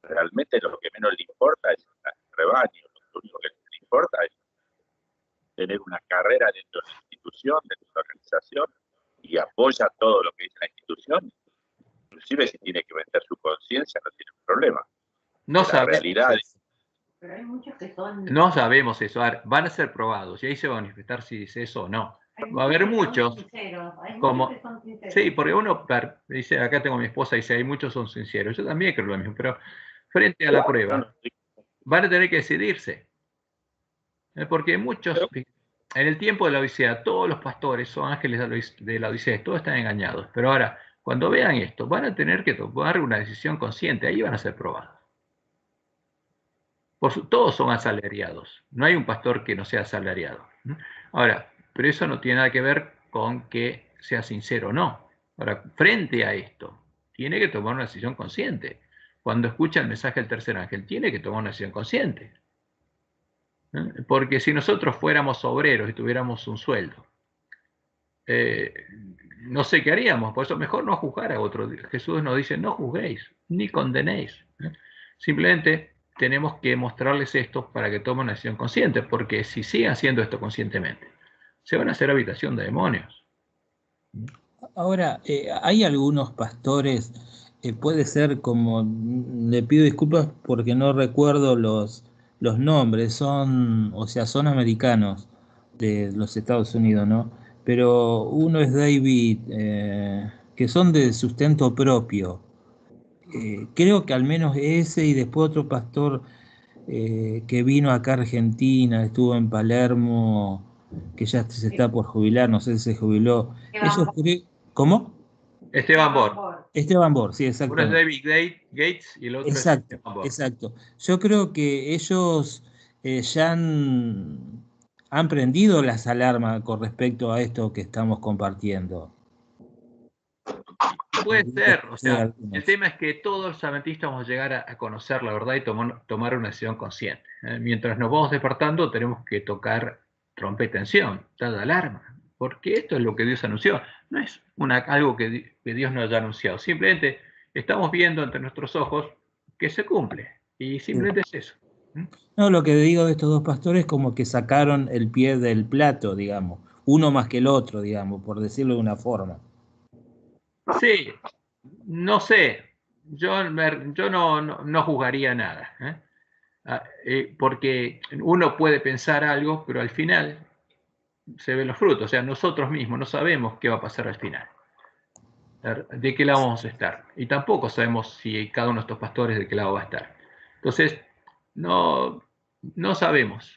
Realmente lo que menos le importa es el rebaño, lo único que le importa es tener una carrera dentro de la institución, dentro de la organización, y apoya todo lo que dice la institución. Inclusive si tiene que vender su conciencia, no tiene problema. No sabemos. Realidad es... Pero hay muchos que son... No sabemos eso. A ver, van a ser probados y ahí se va a manifestar si dice eso o no. Va a haber muchos. Como, sí, porque uno dice, acá tengo a mi esposa y dice, hay muchos son sinceros. Yo también creo lo mismo, pero frente a la prueba, van a tener que decidirse. Porque muchos, en el tiempo de la Odisea, todos los pastores son ángeles de la Odisea, todos están engañados. Pero ahora, cuando vean esto, van a tener que tomar una decisión consciente, ahí van a ser probados. Todos son asalariados, no hay un pastor que no sea asalariado. Ahora, pero eso no tiene nada que ver con que sea sincero o no. Ahora, frente a esto, tiene que tomar una decisión consciente. Cuando escucha el mensaje del tercer ángel, tiene que tomar una decisión consciente. Porque si nosotros fuéramos obreros y tuviéramos un sueldo, no sé qué haríamos, por eso mejor no juzgar a otro. Jesús nos dice, no juzguéis, ni condenéis. Simplemente tenemos que mostrarles esto para que tomen una decisión consciente, porque si siguen haciendo esto conscientemente, se van a hacer habitación de demonios. Ahora, hay algunos pastores, puede ser como, le pido disculpas porque no recuerdo los nombres, son americanos de los Estados Unidos, ¿no? Pero uno es David, que son de sustento propio. Creo que al menos ese y después otro pastor que vino acá a Argentina, estuvo en Palermo, que ya se está por jubilar, no sé si se jubiló. ¿Cómo? Esteban Bor. Esteban Bor, sí, exacto. Uno es David Gates y el otro es Esteban Bor. Exacto. Yo creo que ellos ya han prendido las alarmas con respecto a esto que estamos compartiendo. Puede ser, o sea, el tema es que todos los adventistas vamos a llegar a conocer la verdad y tomar una decisión consciente. Mientras nos vamos despertando, tenemos que tocar trompeta en Sion, dar alarma, porque esto es lo que Dios anunció. No es algo que Dios nos haya anunciado, simplemente estamos viendo ante nuestros ojos que se cumple, y simplemente es eso. No, lo que digo de estos dos pastores es como que sacaron el pie del plato, digamos, uno más que el otro, digamos, por decirlo de una forma. Sí, no sé, yo no juzgaría nada, porque uno puede pensar algo, pero al final se ven los frutos, o sea, nosotros mismos no sabemos qué va a pasar al final, de qué lado vamos a estar, y tampoco sabemos si cada uno de estos pastores de qué lado va a estar. Entonces, no sabemos,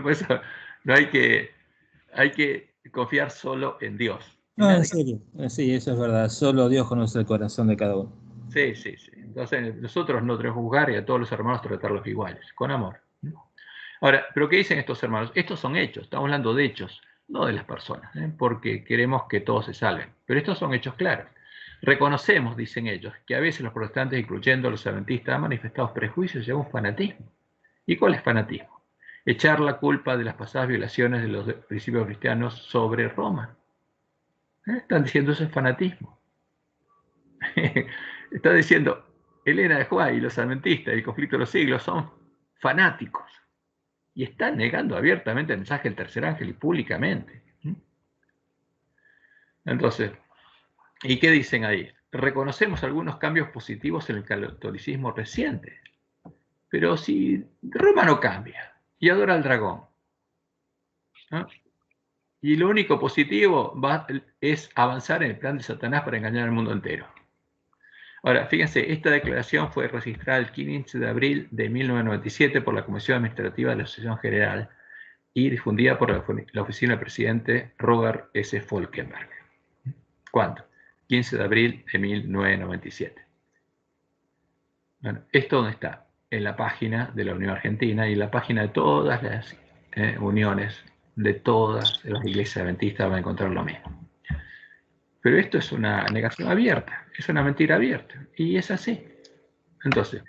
por eso no hay que confiar solo en Dios. No, en serio, sí, eso es verdad. Solo Dios conoce el corazón de cada uno. Sí. Entonces nosotros no tenemos que juzgar y a todos los hermanos tratarlos iguales, con amor. Ahora, ¿pero qué dicen estos hermanos? Estos son hechos, estamos hablando de hechos, no de las personas, porque queremos que todos se salven. Pero estos son hechos claros. Reconocemos, dicen ellos, que a veces los protestantes, incluyendo los adventistas, han manifestado prejuicios y un fanatismo. ¿Y cuál es fanatismo? Echar la culpa de las pasadas violaciones de los principios cristianos sobre Roma. Están diciendo eso es fanatismo. Está diciendo, Elena de White y los adventistas y el conflicto de los siglos son fanáticos y están negando abiertamente el mensaje del tercer ángel y públicamente. Entonces, ¿y qué dicen ahí? Reconocemos algunos cambios positivos en el catolicismo reciente, pero si Roma no cambia y adora al dragón, ¿no? Y lo único positivo es avanzar en el plan de Satanás para engañar al mundo entero. Ahora, fíjense, esta declaración fue registrada el 15 de abril de 1997 por la Comisión Administrativa de la Asociación General y difundida por la oficina del presidente Robert S. Falkenberg. ¿Cuándo? 15 de abril de 1997. Bueno, ¿esto dónde está? En la página de la Unión Argentina y en la página de todas las uniones de todas las iglesias adventistas van a encontrar lo mismo. Pero esto es una negación abierta, es una mentira abierta, y es así. Entonces,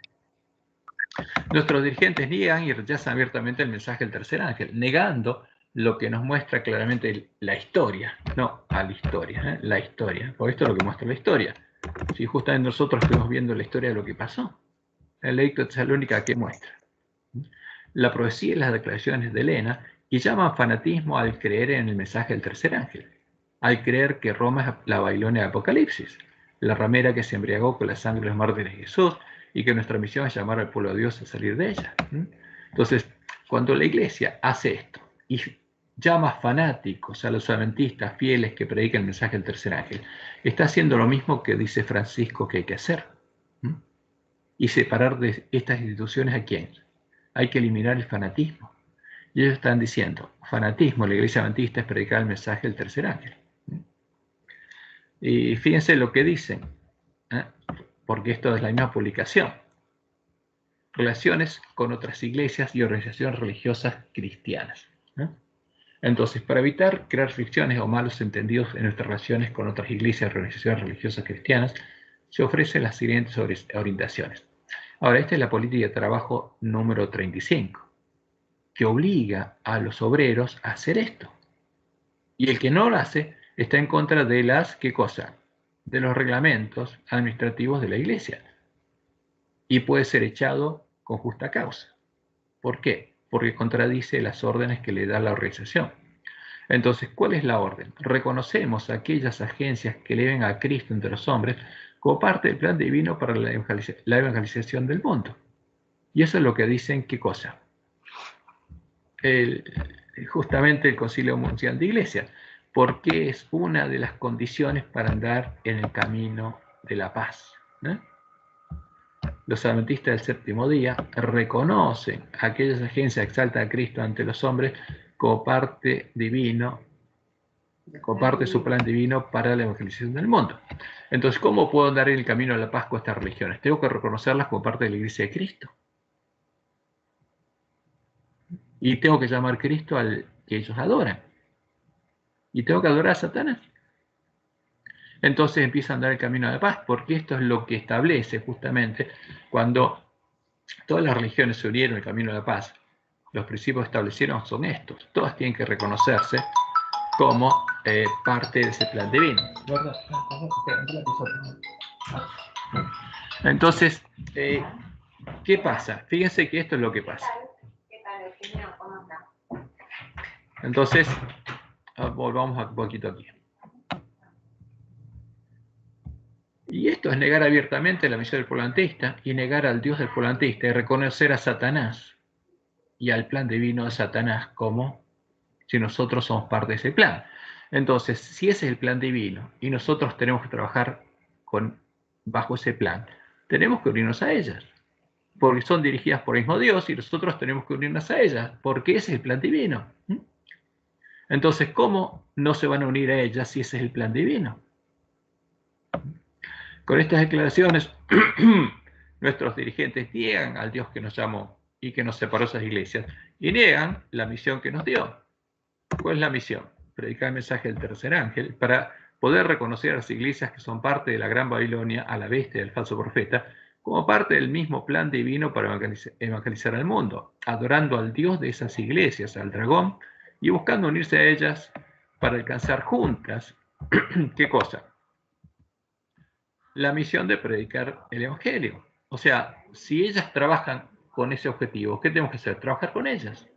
nuestros dirigentes niegan y rechazan abiertamente el mensaje del tercer ángel, negando lo que nos muestra claramente la historia, no a la historia, la historia, porque esto es lo que muestra la historia. Si justamente nosotros estamos viendo la historia de lo que pasó, el edicto de Tesalónica que muestra la profecía y las declaraciones de Elena, y llaman fanatismo al creer en el mensaje del tercer ángel, al creer que Roma es la Babilonia de Apocalipsis, la ramera que se embriagó con la sangre de los mártires de Jesús, y que nuestra misión es llamar al pueblo de Dios a salir de ella. Entonces, cuando la iglesia hace esto y llama fanáticos a los adventistas fieles que predican el mensaje del tercer ángel, está haciendo lo mismo que dice Francisco que hay que hacer. Y separar de estas instituciones a quién. Hay que eliminar el fanatismo. Y ellos están diciendo, fanatismo, la iglesia adventista es predicar el mensaje del tercer ángel. Y fíjense lo que dicen, porque esto es la misma publicación. Relaciones con otras iglesias y organizaciones religiosas cristianas. Entonces, para evitar crear fricciones o malos entendidos en nuestras relaciones con otras iglesias y organizaciones religiosas cristianas, se ofrecen las siguientes orientaciones. Ahora, esta es la política de trabajo número 35, que obliga a los obreros a hacer esto. Y el que no lo hace está en contra de las, ¿qué cosa? De los reglamentos administrativos de la iglesia. Y puede ser echado con justa causa. ¿Por qué? Porque contradice las órdenes que le da la organización. Entonces, ¿cuál es la orden? Reconocemos a aquellas agencias que eleven a Cristo entre los hombres como parte del plan divino para la evangelización del mundo. Y eso es lo que dicen, ¿qué cosa? Justamente el Concilio Mundial de Iglesias, porque es una de las condiciones para andar en el camino de la paz. Los adventistas del séptimo día reconocen a aquellas agencias que exaltan a Cristo ante los hombres como parte divino, comparte su plan divino para la evangelización del mundo. Entonces, ¿cómo puedo andar en el camino de la paz con estas religiones? Tengo que reconocerlas como parte de la iglesia de Cristo. Y tengo que llamar a Cristo al que ellos adoran. Y tengo que adorar a Satanás. Entonces empieza a andar el camino de la paz, porque esto es lo que establece justamente cuando todas las religiones se unieron al camino de la paz. Los principios que establecieron son estos. Todas tienen que reconocerse como parte de ese plan divino. Entonces, ¿qué pasa? Fíjense que esto es lo que pasa. Entonces, volvamos un poquito aquí. Y esto es negar abiertamente la misión del pueblo adventista y negar al Dios del pueblo adventista y reconocer a Satanás y al plan divino de Satanás como si nosotros somos parte de ese plan. Entonces, si ese es el plan divino y nosotros tenemos que trabajar bajo ese plan, tenemos que unirnos a ellas, porque son dirigidas por el mismo Dios y nosotros tenemos que unirnos a ellas, porque ese es el plan divino. Entonces, ¿cómo no se van a unir a ellas si ese es el plan divino? Con estas declaraciones, nuestros dirigentes niegan al Dios que nos llamó y que nos separó de esas iglesias, y niegan la misión que nos dio. ¿Cuál es la misión? Predicar el mensaje del tercer ángel para poder reconocer a las iglesias que son parte de la gran Babilonia, a la bestia del falso profeta, como parte del mismo plan divino para evangelizar al mundo, adorando al Dios de esas iglesias, al dragón, y buscando unirse a ellas para alcanzar juntas, ¿qué cosa? la misión de predicar el Evangelio. O sea, si ellas trabajan con ese objetivo, ¿qué tenemos que hacer? Trabajar con ellas.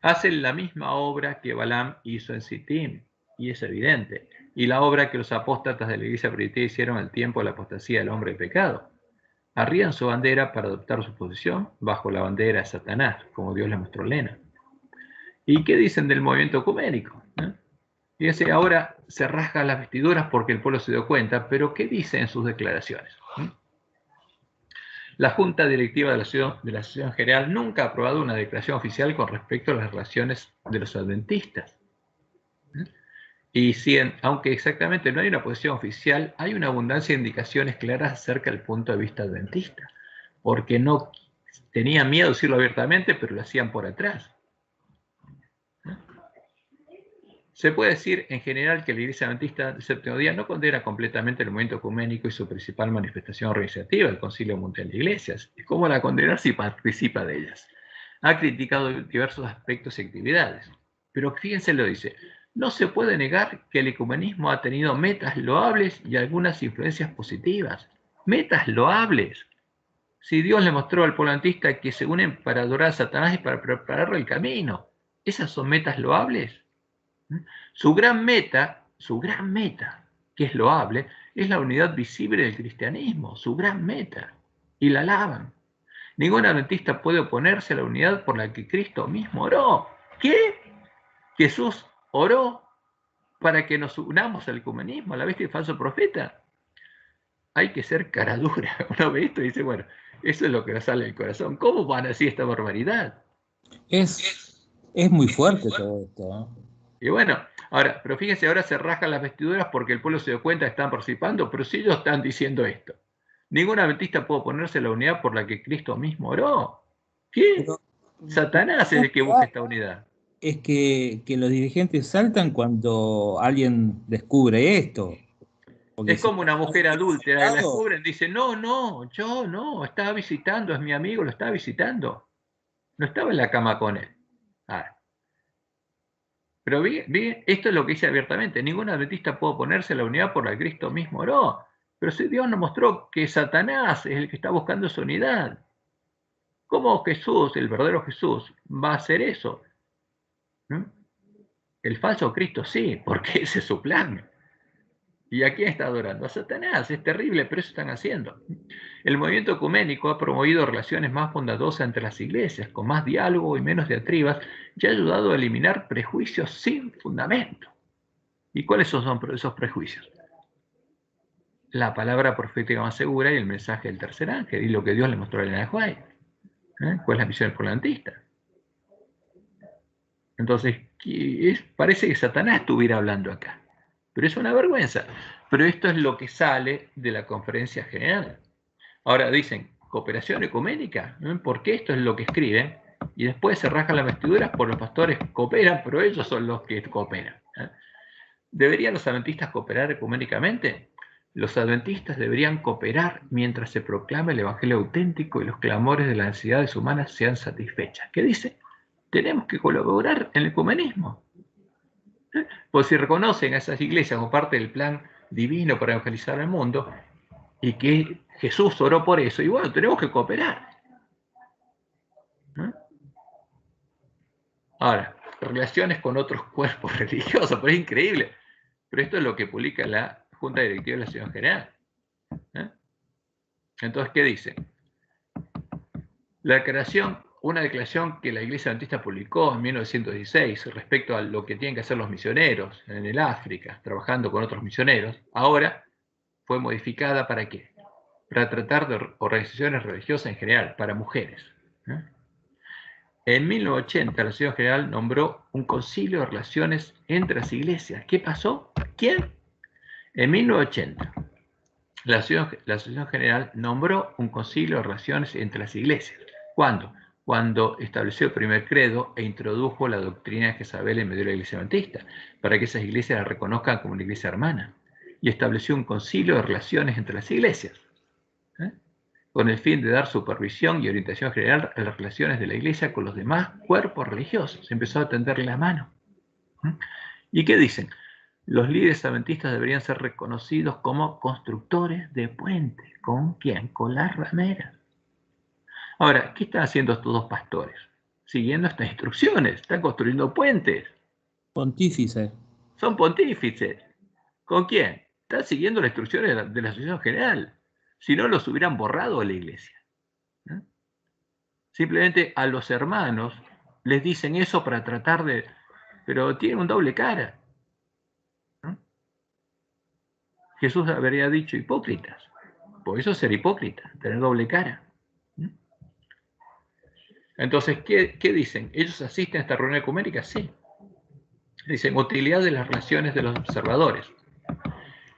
Hacen la misma obra que Balaam hizo en Sittim, y es evidente. Y la obra que los apóstatas de la iglesia primitiva hicieron al tiempo de la apostasía del hombre de pecado. Arrían su bandera para adoptar su posición bajo la bandera de Satanás, como Dios les mostró a Lena. ¿Y qué dicen del movimiento ecuménico? Fíjense, ahora se rasgan las vestiduras porque el pueblo se dio cuenta, pero ¿qué dice en sus declaraciones? La Junta Directiva de la Asociación General nunca ha aprobado una declaración oficial con respecto a las relaciones de los adventistas. Y si, aunque exactamente no hay una posición oficial, hay una abundancia de indicaciones claras acerca del punto de vista adventista, porque no tenían miedo de decirlo abiertamente, pero lo hacían por atrás. Se puede decir en general que la Iglesia Adventista del Séptimo Día no condena completamente el movimiento ecuménico y su principal manifestación organizativa, el Concilio Mundial de Iglesias. ¿Y cómo la condenar si participa de ellas? Ha criticado diversos aspectos y actividades. Pero fíjense lo dice, no se puede negar que el ecumenismo ha tenido metas loables y algunas influencias positivas. Metas loables. Si Dios le mostró al pueblo adventista que se unen para adorar a Satanás y para prepararle el camino, ¿esas son metas loables? Su gran meta, que es loable, es la unidad visible del cristianismo, su gran meta, y la alaban. Ningún adventista puede oponerse a la unidad por la que Cristo mismo oró. ¿Qué? Jesús oró para que nos unamos al ecumenismo, a la bestia y falso profeta. Hay que ser cara dura. Uno ve esto y dice, bueno, eso es lo que nos sale del corazón. ¿Cómo van a decir esta barbaridad? Es muy fuerte todo esto, ¿no? Y bueno, ahora, pero fíjense, ahora se rasgan las vestiduras porque el pueblo se dio cuenta que están participando, pero si ellos están diciendo esto, ningún adventista puede oponerse a la unidad por la que Cristo mismo oró. ¿Qué? Pero, Satanás es el que busca esta unidad. Es que los dirigentes saltan cuando alguien descubre esto. Porque Es como una mujer adúltera, la descubren, dice, no, yo no, estaba visitando, es mi amigo, lo estaba visitando. No estaba en la cama con él. Pero bien, esto es lo que dice abiertamente. Ningún adventista puede oponerse a la unidad por la que Cristo mismo oró. Pero si Dios nos mostró que Satanás es el que está buscando su unidad, ¿cómo Jesús, el verdadero Jesús, va a hacer eso? El falso Cristo sí, porque ese es su plan. ¿Y a quién está adorando? A Satanás. Es terrible, pero eso están haciendo. El movimiento ecuménico ha promovido relaciones más bondadosas entre las iglesias, con más diálogo y menos diatribas, y ha ayudado a eliminar prejuicios sin fundamento. ¿Y cuáles son esos prejuicios? La palabra profética más segura y el mensaje del tercer ángel, y lo que Dios le mostró a Elena de White. ¿Cuál es la misión del volantista? Entonces, parece que Satanás estuviera hablando acá. Pero es una vergüenza. Pero esto es lo que sale de la conferencia general. Ahora dicen, cooperación ecuménica, ¿no? Porque esto es lo que escriben, y después se rasgan las vestiduras por los pastores cooperan, pero ellos son los que cooperan. ¿Deberían los adventistas cooperar ecuménicamente? Los adventistas deberían cooperar mientras se proclama el evangelio auténtico y los clamores de las necesidades humanas sean satisfechas. ¿Qué dice? Tenemos que colaborar en el ecumenismo. Pues si reconocen a esas iglesias como parte del plan divino para evangelizar al mundo, y que Jesús oró por eso, y bueno, tenemos que cooperar. Ahora, relaciones con otros cuerpos religiosos, pero es increíble. Pero esto es lo que publica la Junta Directiva de la Asociación General. Entonces, ¿qué dice? Una declaración que la Iglesia Adventista publicó en 1916 respecto a lo que tienen que hacer los misioneros en el África, trabajando con otros misioneros, ahora fue modificada ¿para qué? Para tratar de organizaciones religiosas en general, para mujeres. En 1980 la Asociación General nombró un concilio de relaciones entre las iglesias. ¿Qué pasó? ¿Quién? En 1980 la Asociación General nombró un concilio de relaciones entre las iglesias. ¿Cuándo? Cuando estableció el primer credo e introdujo la doctrina de Jezabel en medio de la iglesia adventista, para que esas iglesias la reconozcan como una iglesia hermana. Y estableció un concilio de relaciones entre las iglesias, con el fin de dar supervisión y orientación general a las relaciones de la iglesia con los demás cuerpos religiosos. Se empezó a tenderle la mano. ¿Y qué dicen? Los líderes adventistas deberían ser reconocidos como constructores de puentes. ¿Con quién? Con las rameras. Ahora, ¿qué están haciendo estos dos pastores? Siguiendo estas instrucciones, están construyendo puentes. Pontífice. Son pontífices. ¿Con quién? Están siguiendo las instrucciones de la Asociación General. Si no, los hubieran borrado de la iglesia. ¿Eh? Simplemente a los hermanos les dicen eso para tratar de... Pero tienen un doble cara. ¿Eh? Jesús habría dicho hipócritas. Por eso ser hipócrita, tener doble cara. ¿Eh? Entonces, ¿qué dicen? ¿Ellos asisten a esta reunión ecuménica? Sí. Dicen, utilidad de las relaciones de los observadores.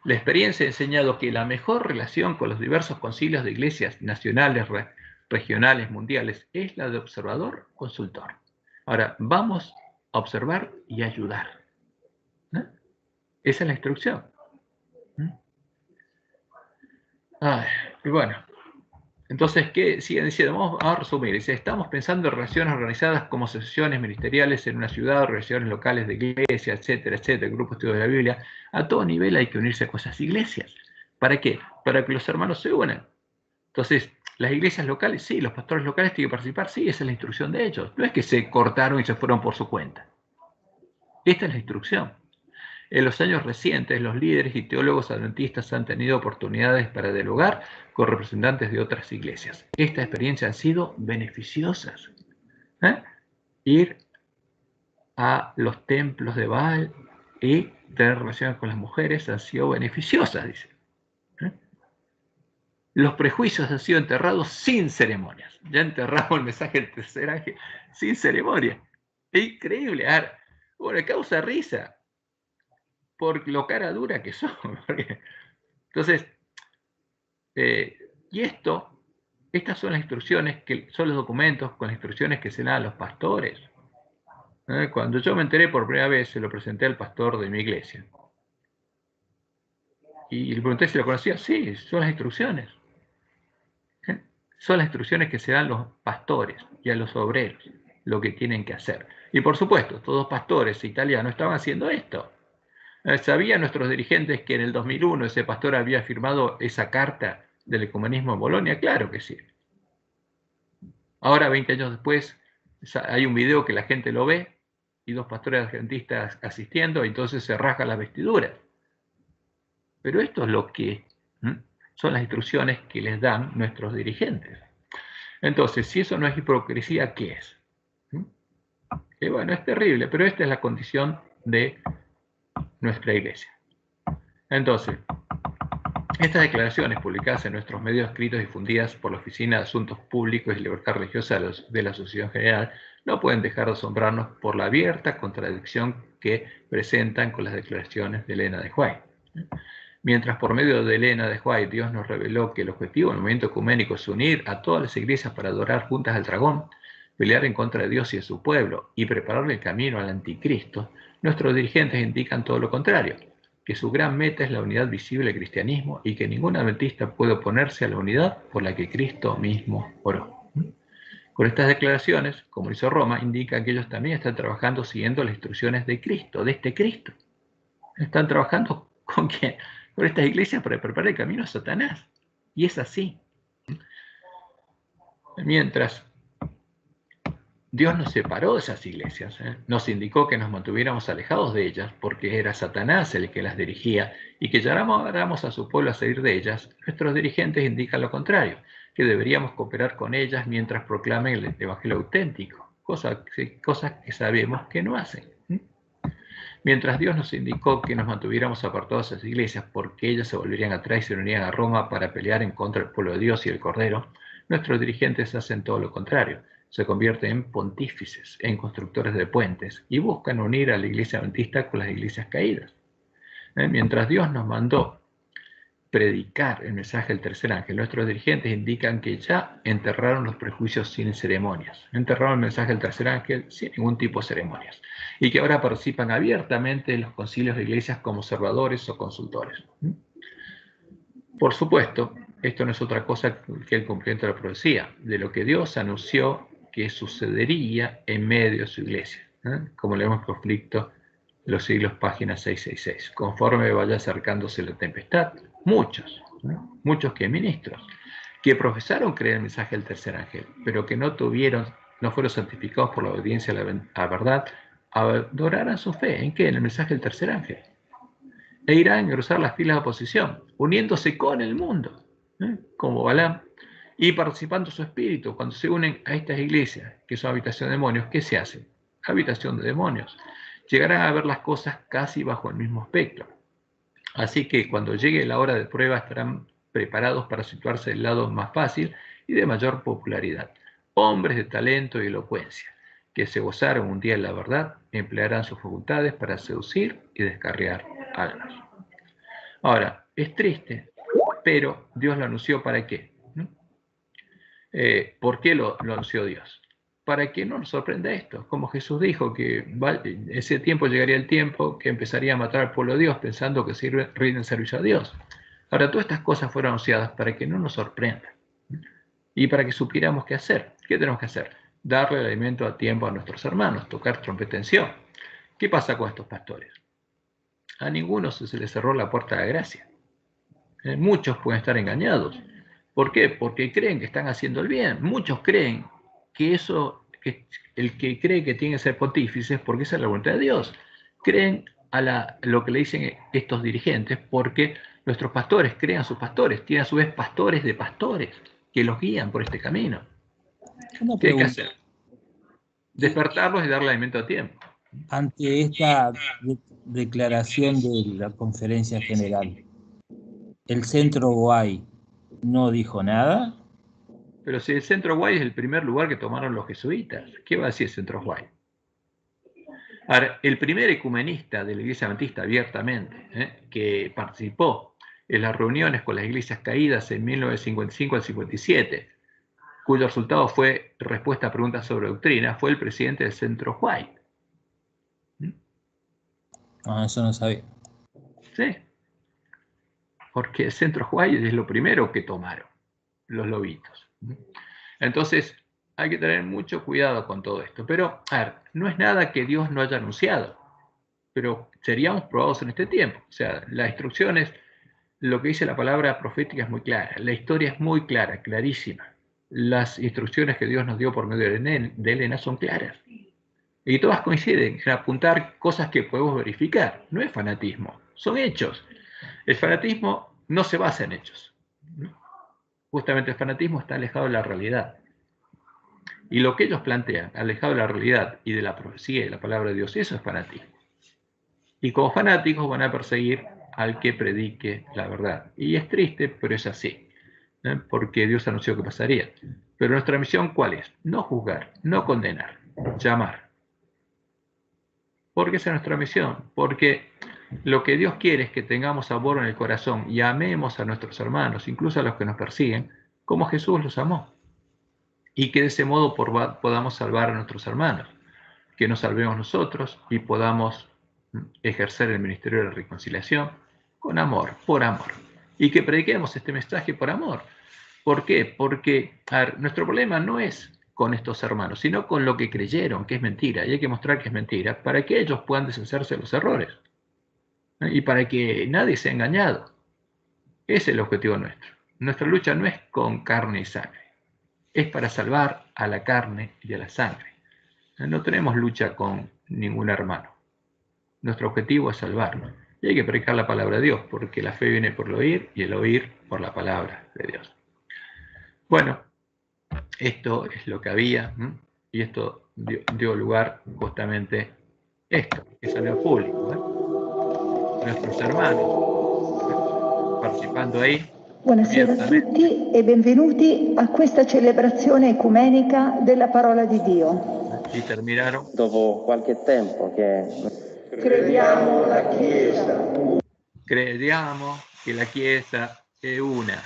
La experiencia ha enseñado que la mejor relación con los diversos concilios de iglesias nacionales, regionales, mundiales, es la de observador-consultor. Ahora, vamos a observar y ayudar. ¿No? Esa es la instrucción. Y bueno, entonces, ¿qué siguen diciendo? Vamos a resumir. Dice, estamos pensando en relaciones organizadas como asociaciones ministeriales en una ciudad, relaciones locales de iglesia, etcétera, etcétera, grupos de estudio de la Biblia. A todo nivel hay que unirse con esas iglesias. ¿Para qué? Para que los hermanos se unan. Entonces, las iglesias locales, sí, los pastores locales tienen que participar, sí, esa es la instrucción de ellos. No es que se cortaron y se fueron por su cuenta. Esta es la instrucción. En los años recientes, los líderes y teólogos adventistas han tenido oportunidades para dialogar con representantes de otras iglesias. Esta experiencia han sido beneficiosas. Ir a los templos de Baal y tener relaciones con las mujeres han sido beneficiosas, dice. Los prejuicios han sido enterrados sin ceremonias. Ya enterramos el mensaje del tercer ángel sin ceremonia. Es increíble. Ahora, bueno, causa risa por lo cara dura que son. Entonces, y estas son las instrucciones, que son los documentos con las instrucciones que se dan a los pastores. Cuando yo me enteré por primera vez, se lo presenté al pastor de mi iglesia. Y le pregunté si lo conocía. Sí, son las instrucciones. Son las instrucciones que se dan a los pastores y a los obreros, lo que tienen que hacer. Y por supuesto, todos pastores italianos estaban haciendo esto. ¿Sabían nuestros dirigentes que en el 2001 ese pastor había firmado esa carta del ecumenismo en Bolonia? Claro que sí. Ahora, 20 años después, hay un video que la gente lo ve y dos pastores adventistas asistiendo, y entonces se rasgan las vestiduras. Pero esto es lo que son las instrucciones que les dan nuestros dirigentes. Entonces, si eso no es hipocresía, ¿qué es? Que bueno, es terrible, pero esta es la condición de nuestra iglesia. Entonces, estas declaraciones publicadas en nuestros medios escritos y difundidas por la Oficina de Asuntos Públicos y Libertad Religiosa de la Asociación General no pueden dejar de asombrarnos por la abierta contradicción que presentan con las declaraciones de Elena de White. Mientras por medio de Elena de White Dios nos reveló que el objetivo del movimiento ecuménico es unir a todas las iglesias para adorar juntas al dragón, pelear en contra de Dios y de su pueblo y prepararle el camino al anticristo, nuestros dirigentes indican todo lo contrario, que su gran meta es la unidad visible del cristianismo y que ningún adventista puede oponerse a la unidad por la que Cristo mismo oró. Con estas declaraciones, como hizo Roma, indican que ellos también están trabajando siguiendo las instrucciones de Cristo, de este Cristo. Están trabajando ¿con quién? Con estas iglesias para preparar el camino a Satanás. Y es así. Mientras Dios nos separó de esas iglesias, nos indicó que nos mantuviéramos alejados de ellas porque era Satanás el que las dirigía y que llamáramos a su pueblo a salir de ellas, nuestros dirigentes indican lo contrario, que deberíamos cooperar con ellas mientras proclamen el evangelio auténtico, cosas que sabemos que no hacen. Mientras Dios nos indicó que nos mantuviéramos apartados de esas iglesias porque ellas se volverían atrás y se unían a Roma para pelear en contra del pueblo de Dios y el Cordero, nuestros dirigentes hacen todo lo contrario. Se convierten en pontífices, en constructores de puentes y buscan unir a la iglesia adventista con las iglesias caídas. Mientras Dios nos mandó predicar el mensaje del tercer ángel, nuestros dirigentes indican que ya enterraron los prejuicios sin ceremonias, enterraron el mensaje del tercer ángel sin ningún tipo de ceremonias, y que ahora participan abiertamente en los concilios de iglesias como observadores o consultores. Por supuesto, esto no es otra cosa que el cumplimiento de la profecía, de lo que Dios anunció que sucedería en medio de su iglesia, como leemos en conflicto Los Siglos, página 666. Conforme vaya acercándose la tempestad, muchos, ¿no? Muchos que ministros, que profesaron creer el mensaje del tercer ángel, pero que no fueron santificados por la obediencia a la verdad, adorarán su fe. ¿En qué? En el mensaje del tercer ángel. E irán a engrosar las filas de oposición, uniéndose con el mundo, como Balaam, y participando su espíritu. Cuando se unen a estas iglesias, que son habitación de demonios, ¿qué se hace? Habitación de demonios. Llegarán a ver las cosas casi bajo el mismo espectro. Así que cuando llegue la hora de prueba estarán preparados para situarse del lado más fácil y de mayor popularidad. Hombres de talento y elocuencia, que se gozaron un día en la verdad, emplearán sus facultades para seducir y descarriar almas. Ahora, es triste, pero Dios lo anunció ¿para qué? ¿Por qué lo anunció Dios? Para que no nos sorprenda esto, como Jesús dijo que ese tiempo llegaría el tiempo que empezaría a matar al pueblo de Dios pensando que se rinden servicio a Dios. Ahora, todas estas cosas fueron anunciadas para que no nos sorprenda y para que supiéramos qué hacer. ¿Qué tenemos que hacer? Darle el alimento a tiempo a nuestros hermanos, tocar trompeta en Sion. ¿Qué pasa con estos pastores? A ninguno se les cerró la puerta de la gracia. Muchos pueden estar engañados. ¿Por qué? Porque creen que están haciendo el bien. Muchos creen que el que cree que tiene que ser pontífice es porque esa es la voluntad de Dios. Creen a lo que le dicen estos dirigentes porque nuestros pastores crean sus pastores, tienen a su vez pastores de pastores que los guían por este camino. ¿Qué hay que hacer? Despertarlos y darle alimento a tiempo. Ante esta declaración de la conferencia general, ¿el Centro Guay no dijo nada? Pero si el Centro Guay es el primer lugar que tomaron los jesuitas, ¿qué va a decir el Centro Guay? Ahora, el primer ecumenista de la Iglesia Adventista abiertamente, que participó en las reuniones con las iglesias caídas en 1955 al 57, cuyo resultado fue respuesta a preguntas sobre doctrina, fue el presidente del Centro Guay. Ah, eso no sabía. Sí, porque el Centro Guay es lo primero que tomaron los lobitos. Entonces, hay que tener mucho cuidado con todo esto. Pero, a ver, no es nada que Dios no haya anunciado, pero seríamos probados en este tiempo. O sea, las instrucciones, lo que dice la palabra profética es muy clara, la historia es muy clara, clarísima. Las instrucciones que Dios nos dio por medio de Elena son claras. Y todas coinciden en apuntar cosas que podemos verificar. No es fanatismo, son hechos. El fanatismo no se basa en hechos. Justamente el fanatismo está alejado de la realidad. Y lo que ellos plantean, alejado de la realidad y de la profecía y de la palabra de Dios, eso es fanatismo. Y como fanáticos van a perseguir al que predique la verdad. Y es triste, pero es así, porque Dios anunció que pasaría. Pero nuestra misión, ¿cuál es? No juzgar, no condenar, llamar. Porque esa es nuestra misión, porque lo que Dios quiere es que tengamos amor en el corazón y amemos a nuestros hermanos, incluso a los que nos persiguen, como Jesús los amó. Y que de ese modo podamos salvar a nuestros hermanos, que nos salvemos nosotros y podamos ejercer el ministerio de la reconciliación con amor, por amor. Y que prediquemos este mensaje por amor. ¿Por qué? Porque nuestro problema no es con estos hermanos, sino con lo que creyeron que es mentira. Y hay que mostrar que es mentira para que ellos puedan deshacerse de los errores. Y para que nadie sea engañado. Ese es el objetivo nuestro. Nuestra lucha no es con carne y sangre. Es para salvar a la carne y a la sangre. No tenemos lucha con ningún hermano. Nuestro objetivo es salvarnos. Y hay que predicar la palabra de Dios, porque la fe viene por el oír y el oír por la palabra de Dios. Bueno, esto es lo que había, y esto dio lugar justamente esto, que salió al público. Nuestros hermanos participando ahí. Buonasera a tutti e benvenuti a questa celebrazione ecumenica della parola di Dio. Y terminaron. Dopo qualche tempo che crediamo la Chiesa. Crediamo che la Chiesa è una,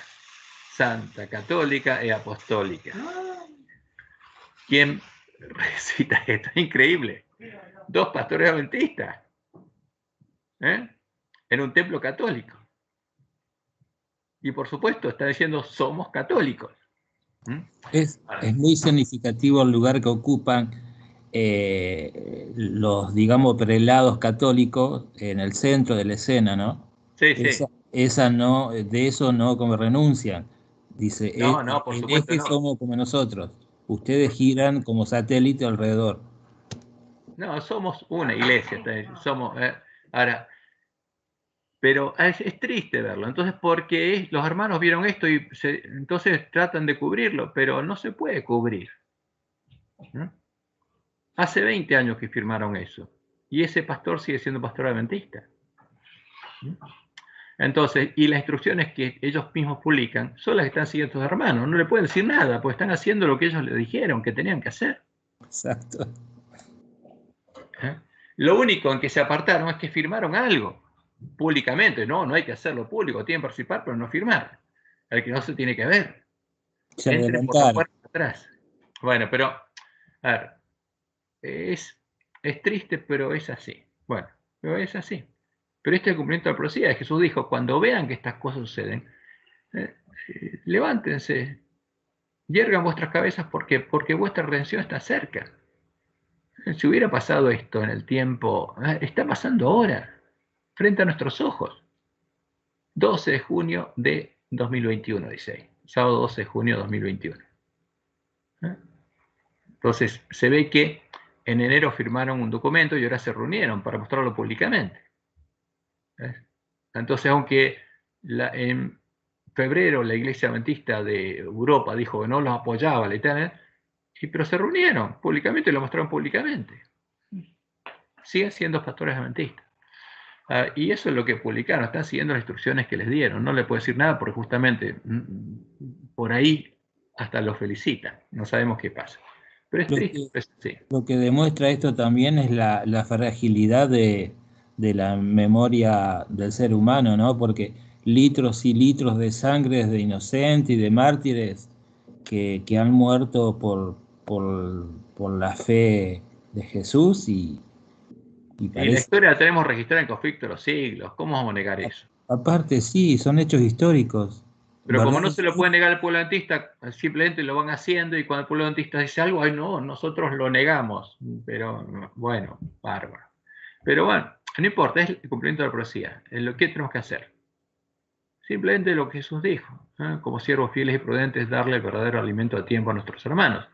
santa, católica e apostólica. ¿Quién recita esto? Increíble. 2 pastores adventistas, en un templo católico. Y por supuesto está diciendo somos católicos. Es muy significativo el lugar que ocupan los, digamos, prelados católicos en el centro de la escena, ¿no? Sí, sí. Esa no, de eso no como renuncian. Dice, No, no, por el supuesto eje no. somos como nosotros. Ustedes giran como satélite alrededor. No, somos una iglesia. Somos, ahora, pero es triste verlo. Entonces, porque los hermanos vieron esto y entonces tratan de cubrirlo, pero no se puede cubrir. ¿No? Hace 20 años que firmaron eso. Y ese pastor sigue siendo pastor adventista. Entonces, y las instrucciones que ellos mismos publican son las que están siguiendo sus hermanos. No le pueden decir nada, porque están haciendo lo que ellos le dijeron que tenían que hacer. Exacto. Lo único en que se apartaron es que firmaron algo públicamente. No, no hay que hacerlo público. Tienen que participar, pero no firmar. El que no se tiene que ver. Se Entren por la adelantaron. puerta atrás. Bueno, pero, a ver, es triste, pero es así. Bueno, pero es así. Pero este es el cumplimiento de la profecía. Jesús dijo, cuando vean que estas cosas suceden, levántense, yergan vuestras cabezas porque vuestra redención está cerca. Si hubiera pasado esto en el tiempo, está pasando ahora, frente a nuestros ojos. 12 de junio de 2021, dice ahí. Sábado 12 de junio de 2021. Entonces, se ve que en enero firmaron un documento y ahora se reunieron para mostrarlo públicamente. Entonces, aunque en febrero la Iglesia Adventista de Europa dijo que no los apoyaba, pero se reunieron públicamente y lo mostraron públicamente. Siguen siendo pastores adventistas. Y eso es lo que publicaron, están siguiendo las instrucciones que les dieron. No le puedo decir nada porque justamente por ahí hasta los felicitan. No sabemos qué pasa. Pero es triste, sí. Lo que demuestra esto también es la fragilidad de la memoria del ser humano, ¿no? Porque litros y litros de sangre de inocentes y de mártires que han muerto por la fe de Jesús y Y la historia la tenemos registrada en conflicto de los siglos. ¿Cómo vamos a negar eso? Aparte, sí, son hechos históricos. Pero como no se lo puede negar al pueblo adventista, simplemente lo van haciendo y cuando el pueblo adventista dice algo, ay no, nosotros lo negamos. Pero bueno, bárbaro. Pero bueno, no importa, es el cumplimiento de la profecía. Es lo que tenemos que hacer. Simplemente lo que Jesús dijo, como siervos fieles y prudentes, darle el verdadero alimento a tiempo a nuestros hermanos.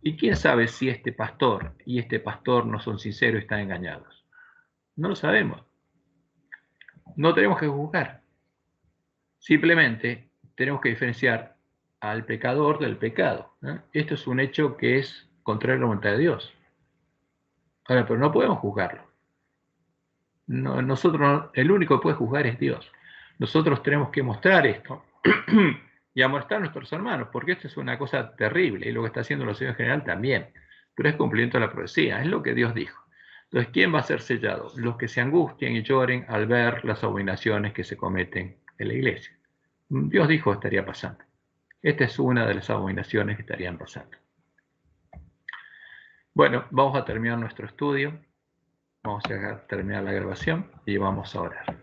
Y quién sabe si este pastor y este pastor no son sinceros y están engañados. No lo sabemos. No tenemos que juzgar. Simplemente tenemos que diferenciar al pecador del pecado. Esto es un hecho que es contrario a la voluntad de Dios. Ahora, pero no podemos juzgarlo. No, nosotros, el único que puede juzgar es Dios. Nosotros tenemos que mostrar esto y amonestar a nuestros hermanos, porque esto es una cosa terrible y lo que está haciendo la Señor en general también. Pero es cumplimiento de la profecía, es lo que Dios dijo. Entonces, ¿quién va a ser sellado? Los que se angustien y lloren al ver las abominaciones que se cometen en la iglesia. Dios dijo que estaría pasando. Esta es una de las abominaciones que estarían pasando. Bueno, vamos a terminar nuestro estudio. Vamos a terminar la grabación y vamos a orar.